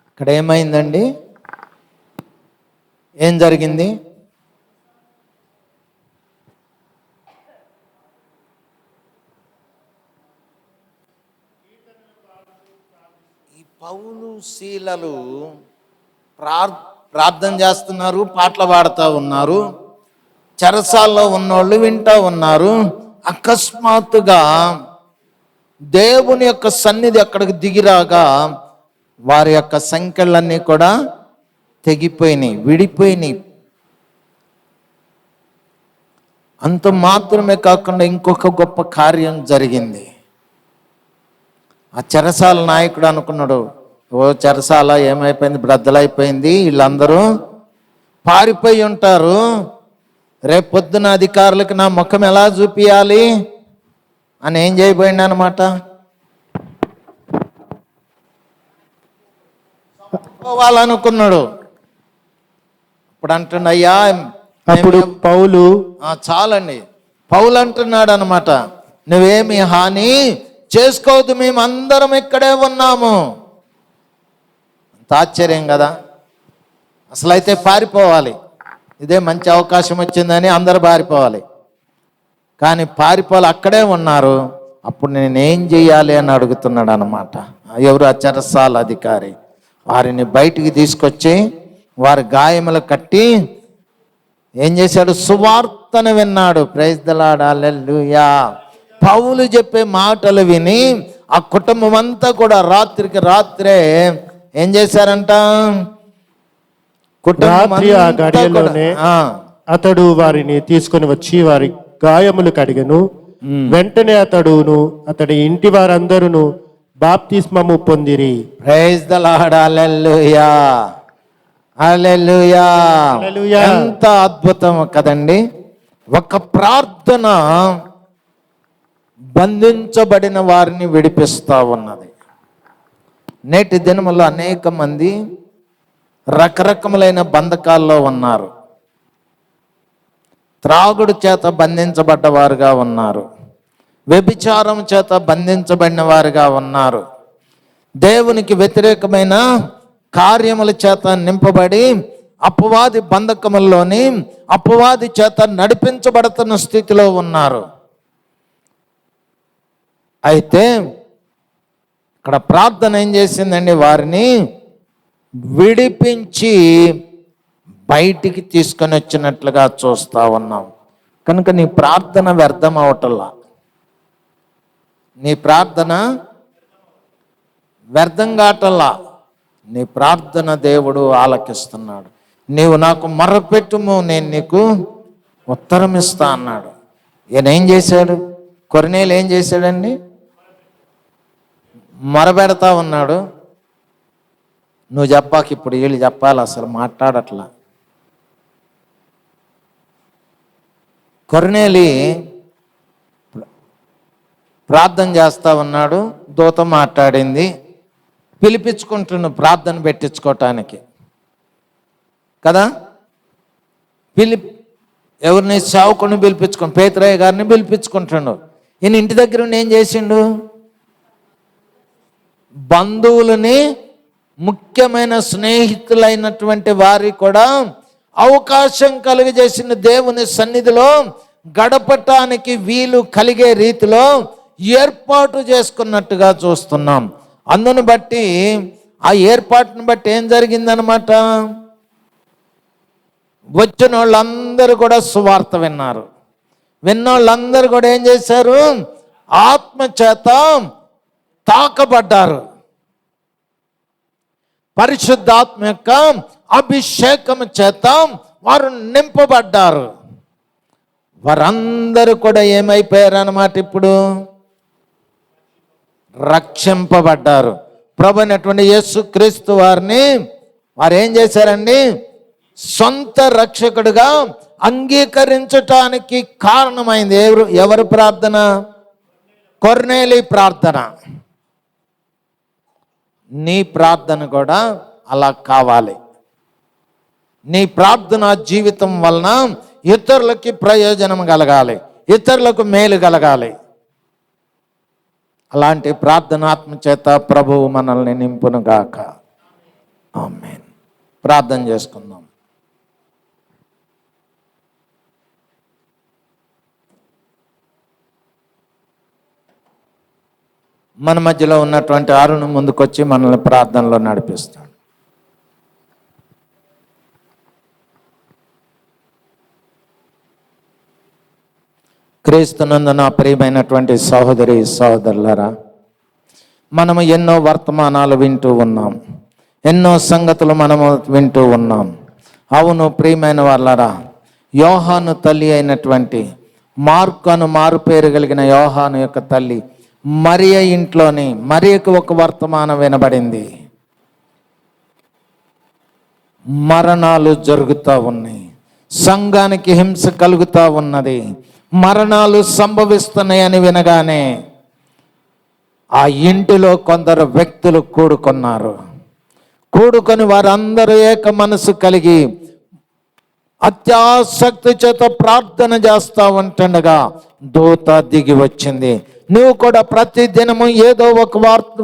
ఇక్కడ ఏమైందండి? ఏం జరిగింది? ఈ పౌలు శీలలు ప్రార్థన చేస్తున్నారు, పాటలు పాడుతూ ఉన్నారు, చెరసాల్లో ఉన్నోళ్ళు వింటూ ఉన్నారు. అకస్మాత్తుగా దేవుని యొక్క సన్నిధి అక్కడికి దిగిరాగా వారి యొక్క సంఖ్యలన్నీ కూడా తెగిపోయినాయి, విడిపోయినాయి. అంత మాత్రమే కాకుండా ఇంకొక గొప్ప కార్యం జరిగింది. ఆ చెరసాల నాయకుడు అనుకున్నాడు, ఓ చెరసాల ఏమైపోయింది, బ్రద్దలైపోయింది, వీళ్ళందరూ పారిపోయి ఉంటారు, రేపు పొద్దున అధికారులకు నా ముఖం ఎలా చూపియాలి అని ఏం చేయబోయింది అనమాట, పోవాలనుకున్నాడు. ఇప్పుడు అంటున్నాయ్యా, అప్పుడు పౌలు చాలండి, పౌలు అంటున్నాడు అనమాట, నువ్వేమి హాని చేసుకోవద్దు, మేము అందరం ఇక్కడే ఉన్నాము. అంత ఆశ్చర్యం కదా. అసలు అయితే పారిపోవాలి, ఇదే మంచి అవకాశం వచ్చిందని అందరు పారిపోవాలి, కానీ పారిపోవాలి, అక్కడే ఉన్నారు. అప్పుడు నేనేం చెయ్యాలి అని అడుగుతున్నాడు అనమాట. ఎవరు? ఆ చెరసాల అధికారి. వారిని బయటికి తీసుకొచ్చి వారి గాయములు కట్టి ఏం చేశాడు? సువార్తను విన్నాడు. ప్రైజ్ ది లార్డ్, హల్లెలూయా. పౌలు చెప్పే మాటలు విని ఆ కుటుంబం అంతా కూడా రాత్రికి రాత్రే ఏం చేశారంట? రాత్రి ఆ గడియలోనే అతడు వారిని తీసుకొని వచ్చి వారి గాయములు కడిగెను. వెంటనే అతడును అతడి ఇంటి వారందరూ బాప్తిస్మము పొందిరి. ప్రైజ్ ది లార్డ్, హల్లెలూయా, హల్లెలూయా. ఎంత అద్భుతం కదండి. ఒక ప్రార్థన బంధించబడిన వారిని విడిపిస్తా ఉన్నది. నేటి దినములో అనేక మంది రకరకములైన బంధకాల్లో ఉన్నారు. త్రాగుడు చేత బంధించబడ్డ వారుగా ఉన్నారు, వ్యభిచారం చేత బంధించబడిన వారుగా ఉన్నారు, దేవునికి వ్యతిరేకమైన కార్యముల చేత నింపబడి అపవాది బంధకముల్లోని అపవాది చేత నడిపించబడుతున్న స్థితిలో ఉన్నారు. అయితే ఇక్కడ ప్రార్థన ఏం చేసిందండి? వారిని విడిపించి బయటికి తీసుకొని వచ్చినట్లుగా చూస్తూ ఉన్నాం. కనుక నీ ప్రార్థన వ్యర్థం అవటల్లా, నీ ప్రార్థన వ్యర్థం కావటల్లా, నీ ప్రార్థన దేవుడు ఆలకిస్తున్నాడు. నీవు నాకు మొర్రపెట్టుము, నేను నీకు ఉత్తరం ఇస్తా అన్నాడు. ఈయన ఏం చేశాడు? కొర్నేలు ఏం చేశాడండి? మొరబెడతా ఉన్నాడు. నువ్వు చెప్పాక ఇప్పుడు వీళ్ళు చెప్పాలి, అసలు మాట్లాడట్లా. కొర్నేలి ప్రార్థన చేస్తా ఉన్నాడు, దూత మాట్లాడింది, పిలిపించుకుంటున్నాడు ప్రార్థన పెట్టించుకోవటానికి కదా. ఎవరిని? సేవకుని పిలిపించుకుని, పేతురయ్య గారిని పిలిపించుకుంటున్నాడు. ఈయన ఇంటి దగ్గర ఉండి ఏం చేసిండు? బంధువులని, ముఖ్యమైన స్నేహితులైనటువంటి వారి కూడా అవకాశం కలుగజేసిన దేవుని సన్నిధిలో గడపటానికి వీలు కలిగే రీతిలో ఏర్పాటు చేసుకున్నట్టుగా చూస్తున్నాం. అందును బట్టి, ఆ ఏర్పాటును బట్టి ఏం జరిగిందనమాట? వచ్చిన వాళ్ళందరూ కూడా సువార్త విన్నారు. విన్నోళ్ళందరూ కూడా ఏం చేశారు? ఆత్మ చేత తాకబడ్డారు. పరిశుద్ధాత్మ యొక్క అభిషేకం చేత వారు నింపబడ్డారు. వారందరూ కూడా ఏమైపోయారు అన్నమాట? ఇప్పుడు రక్షింపబడ్డారు. ప్రభు అయినటువంటి యేసుక్రీస్తు వారిని వారు ఏం చేశారండి? సొంత రక్షకుడిగా అంగీకరించటానికి కారణమైంది ఎవరు ప్రార్థన? కొర్నేలి ప్రార్థన. నీ ప్రార్థన కూడా అలా కావాలి. నీ ప్రార్థన జీవితం వలన ఇతరులకి ప్రయోజనం కలగాలి, ఇతరులకు మేలు కలగాలి. అలాంటి ప్రార్థనాత్మ చేత ప్రభువు మనల్ని నింపునుగాక. ఆమేన్. ప్రార్థన చేసుకుందాం. మన మధ్యలో ఉన్నటువంటి అరుణ్ ముందుకొచ్చి మనల్ని ప్రార్థనలో నడిపిస్తాడు. క్రీస్తునందు నా ప్రియమైనటువంటి సహోదరి సహోదరులారా, మనము ఎన్నో వర్తమానాలు వింటూ ఉన్నాం, ఎన్నో సంగతులు మనము వింటూ ఉన్నాం. అవును ప్రియమైన వాళ్ళారా, యోహాను తల్లి అయినటువంటి మార్కు అను మారు పేరు కలిగిన యోహాను యొక్క తల్లి మరియ ఇంట్లోని మరియకు ఒక వర్తమానం వినబడింది. మరణాలు జరుగుతూ ఉన్నాయి, సంఘానికి హింస కలుగుతూ ఉన్నది, మరణాలు సంభవిస్తున్నాయని వినగానే ఆ ఇంటిలో కొందరు వ్యక్తులు కూడుకొని వారందరూ ఏక మనసు కలిగి అత్యాసక్తి చేత ప్రార్థన చేస్తూ ఉంటుండగా దూత దిగి వచ్చింది. నువ్వు కూడా ప్రతి దినము ఏదో ఒక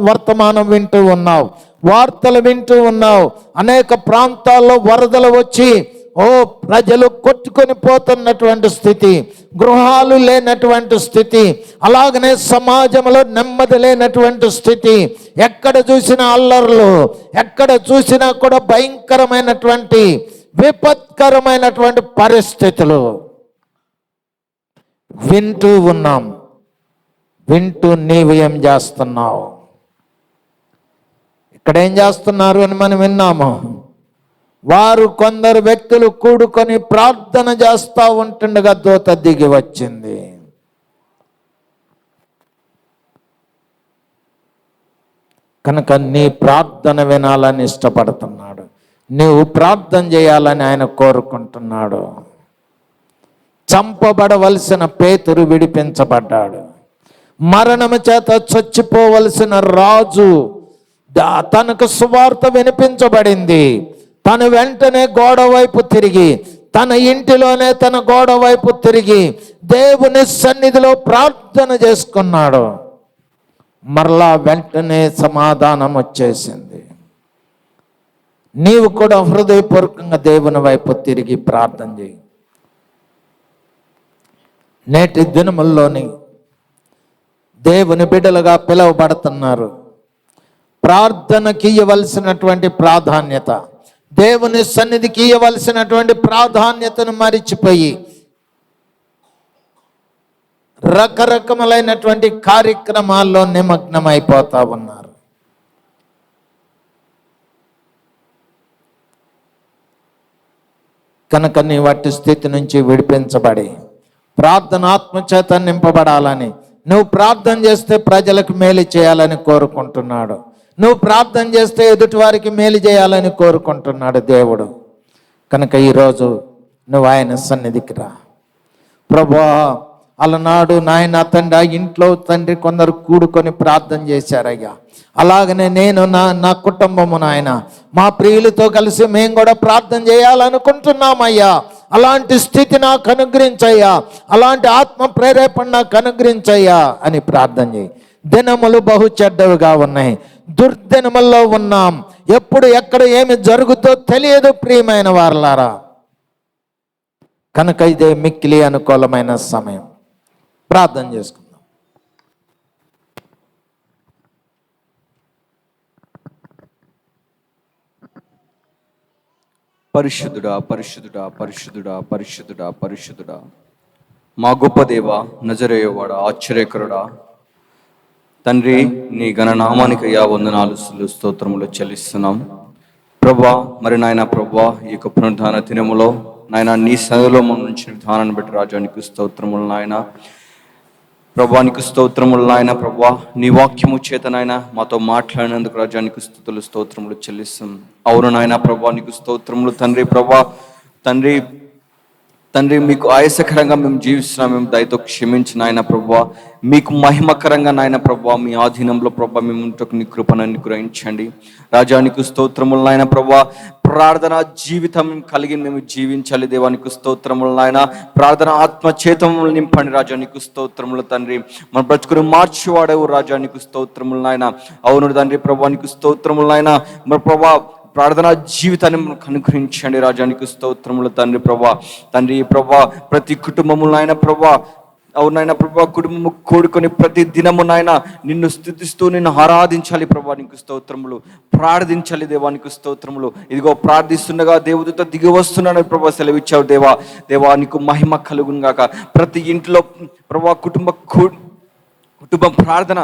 వర్తమానం వింటూ ఉన్నావు, వార్తలు వింటూ ఉన్నావు. అనేక ప్రాంతాల్లో వరదలు వచ్చి ప్రజలు కొట్టుకొని పోతున్నటువంటి స్థితి, గృహాలు లేనటువంటి స్థితి, అలాగనే సమాజంలో నెమ్మది లేనటువంటి స్థితి, ఎక్కడ చూసినా అల్లర్లు, ఎక్కడ చూసినా కూడా భయంకరమైనటువంటి విపత్కరమైనటువంటి పరిస్థితులు వింటూ ఉన్నాం. వింటూ నీవు ఏం చేస్తున్నావు? ఇక్కడ ఏం చేస్తున్నారు అని మనం విన్నాము. వారు కొందరు వ్యక్తులు కూడుకొని ప్రార్థన చేస్తూ ఉంటుండగా దూత దిగి వచ్చింది. కనుక నీ ప్రార్థన వినాలని ఇష్టపడుతున్నాడు, నీవు ప్రార్థన చేయాలని ఆయన కోరుకుంటున్నాడు. చంపబడవలసిన పేతురు విడిపించబడ్డాడు. మరణము చేత చచ్చిపోవలసిన రాజు తనకు సువార్త వినిపించబడింది. తను వెంటనే గోడ వైపు తిరిగి, తన ఇంటిలోనే తన గోడ వైపు తిరిగి దేవుని సన్నిధిలో ప్రార్థన చేసుకున్నాడు. మరలా వెంటనే సమాధానం వచ్చేసింది. నీవు కూడా హృదయపూర్వకంగా దేవుని వైపు తిరిగి ప్రార్థన చేయి. నేటి దినముల్లోని దేవుని బిడ్డలుగా పిలువబడుతున్నారు. ప్రార్థనకి ఇవ్వవలసినటువంటి ప్రాధాన్యత, దేవుని సన్నిధికి ఇవ్వవలసినటువంటి ప్రాధాన్యతను మరిచిపోయి రకరకములైనటువంటి కార్యక్రమాల్లో నిమగ్నమైపోతా ఉన్నారు. కనుక నీ వాటి స్థితి నుంచి విడిపించబడి ప్రార్థన ఆత్మచేత నింపబడాలని, నువ్వు ప్రార్థన చేస్తే ప్రజలకు మేలు చేయాలని కోరుకుంటున్నాడు. నువ్వు ప్రార్థన చేస్తే ఎదుటి వారికి మేలు చేయాలని కోరుకుంటున్నాడు దేవుడు. కనుక ఈరోజు నువ్వు ఆయన సన్నిధికి రా. ప్రభువా, అలనాడు నాయన తండ్రి ఇంట్లో తండ్రి కొందరు కూడుకొని ప్రార్థన చేశారయ్యా. అలాగనే నేను నా కుటుంబము నాయన మా ప్రియులతో కలిసి మేము కూడా ప్రార్థన చేయాలనుకుంటున్నామయ్యా. అలాంటి స్థితి నాకు అనుగ్రహించయ్యా, అలాంటి ఆత్మ ప్రేరేపణ నాకు అనుగ్రహించయ్యా అని ప్రార్థన చేయి. దినములు బహు చెడ్డవిగా ఉన్నాయి, దుర్దినముల్లో ఉన్నాం. ఎప్పుడు ఎక్కడ ఏమి జరుగుతో తెలియదు ప్రియమైన వారలారా. కనుక ఇదే మిక్కిలి అనుకూలమైన సమయం. ప్రార్థన చేసుకుందాం. పరిశుద్ధుడా పరిశుద్ధుడా పరిశుద్ధుడా పరిశుద్ధుడా పరిశుద్ధుడా, మా గొప్ప దేవ, నజరేయువాడా, ఆశ్చర్యకరుడా తండ్రి, నీ ఘననామానికయ్యా వందనాలు స్తోత్రములు చెల్లిస్తున్నాం ప్రభా. మరి నాయన ప్రభా, ఈ యొక్క పునరుద్ధాన దినములో నాయన నీ సన్నిధిలో మన నుంచి విధానాన్ని బట్టి రాజానికి స్తోత్రములు నాయన ప్రభా, నీకు స్తోత్రములు నాయన ప్రభా. నీ వాక్యము చేత నాయన మాతో మాట్లాడినందుకు రాజానికి స్తుతులు స్తోత్రములు చెల్లిస్తాం. అవును నాయన ప్రభా, నీకు స్తోత్రములు తండ్రి. ప్రభా తండ్రి, తండ్రి మీకు ఆయాసకరంగా మేము జీవిస్తున్నాం, మేము దయతో క్షమించిన ఆయన ప్రభువా, మీకు మహిమకరంగా నాయన ప్రభువా, మీ ఆధీనంలో ప్రభా మేము ఉంటకు నీ కృపను అనుగ్రహించండి. రాజానికి స్తోత్రములు నాయన ప్రభువా. ప్రార్థన జీవితం కలిగి మేము జీవించాలి దేవానికి స్తోత్రములు నాయన. ప్రార్థన ఆత్మచేతములు నింపండి రాజానికి స్తోత్రములు తండ్రి. మన బ్రతుకుని మార్చివాడేవు రాజానికి స్తోత్రములు నాయన. అవును తండ్రి ప్రభువానికి స్తోత్రములు నాయన. మన ప్రభా ప్రార్థనా జీవితాన్ని మనకు అనుగ్రహించండి రాజానికి స్తోత్రములు తండ్రి ప్రభా. తండ్రి ప్రభా ప్రతి కుటుంబము నాయన ప్రభా, అవునాయన ప్రభా, కుటుంబము కూడుకొని ప్రతి దినము నాయన నిన్ను స్తుతిస్తూ నిన్ను ఆరాధించాలి ప్రభా, నీకు స్తోత్రములు. ప్రార్థించాలి దేవానికి స్తోత్రములు. ఇదిగో ప్రార్థిస్తుండగా దేవుడితో దిగి వస్తున్నాను ప్రభా సెలవిచ్చావు దేవా. దేవా నీకు మహిమ కలుగును గాక. ప్రతి ఇంట్లో ప్రభా కుటుంబం ప్రార్థన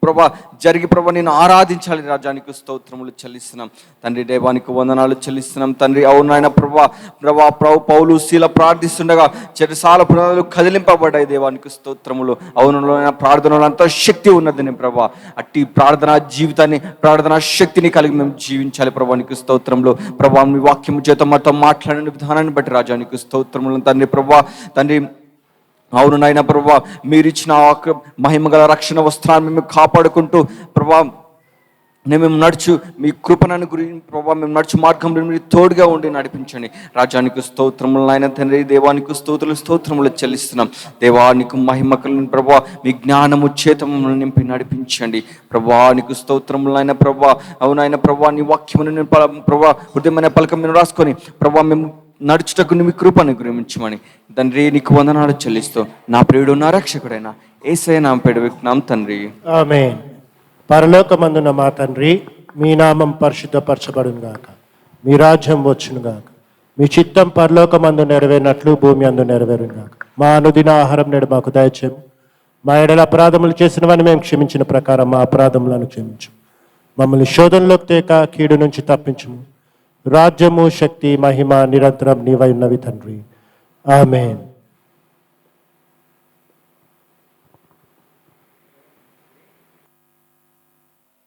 ప్రభా జరిగి ప్రభా నేను ఆరాధించాలి రాజానికి స్తోత్రములు చెల్లిస్తున్నాం తండ్రి. దేవానికి వందనాలు చెల్లిస్తున్నాం తండ్రి. అవునాయన ప్రభా పౌలు శీల ప్రార్థిస్తుండగా చెరసాల పునాదులు కదిలింపబడ్డాయి దేవానికి స్తోత్రములు. అవును ప్రార్థనలో అంత శక్తి ఉన్నదని ప్రభా. అట్టి ప్రార్థనా జీవితాన్ని, ప్రార్థనా శక్తిని కలిగి మేము జీవించాలి ప్రభానికి స్తోత్రములు. ప్రభా మీ వాక్యము చేత మాతో మాట్లాడిన విధానాన్ని బట్టి రాజానికి స్తోత్రములు తండ్రి ప్రభా. తండ్రి అవును నాయన ప్రభా, మీరు ఇచ్చిన మహిమగల రక్షణ వస్త్రాన్ని మేము కాపాడుకుంటూ ప్రభా మేము నడుచు మీ కృపణను గురించి ప్రభా మేము నడుచు మార్గంలో మీరు తోడుగా ఉండి నడిపించండి రాజానికి స్తోత్రములు నాయన తండ్రి. దేవానికి స్తోత్రములు చెల్లిస్తున్నాం. దేవానికి మహిమకలను ప్రభా మీ జ్ఞానము చేతములను నింపి నడిపించండి ప్రభానికి స్తోత్రములు నాయన ప్రభా. అవునాయన ప్రభా నీ వాక్యమును ప్రభా హృదయమైన పలకం మీద రాసుకొని ప్రభా మేము నడుచుటకు మీ కృపను గురించమని తండ్రి నీకు వందనాలు చెల్లిస్తూ నా ప్రియుడు నా రక్షకుడైన యేసయ్య నామమున వేడుకుంటున్నాం తండ్రి. ఆమేన్. పరలోకమందున మా తండ్రి, మీ నామం పరిశుద్ధపరచబడును గాక. మీ రాజ్యం వచ్చును గాక. మీ చిత్తం పరలోకమందు నెరవేరినట్లు భూమి అందు నెరవేరును గాక. మా అనుదిన ఆహారం నేడు మాకు దయచేయము. మా ఎడల అపరాధములు చేసినవని మేము క్షమించిన ప్రకారం మా అపరాధములను క్షమించు. మమ్మల్ని శోధనలోకి తేక కీడు నుంచి తప్పించుము. రాజ్యము, శక్తి, మహిమ నిరంతరం నీవై ఉన్నవి తండ్రి. ఆమేన్.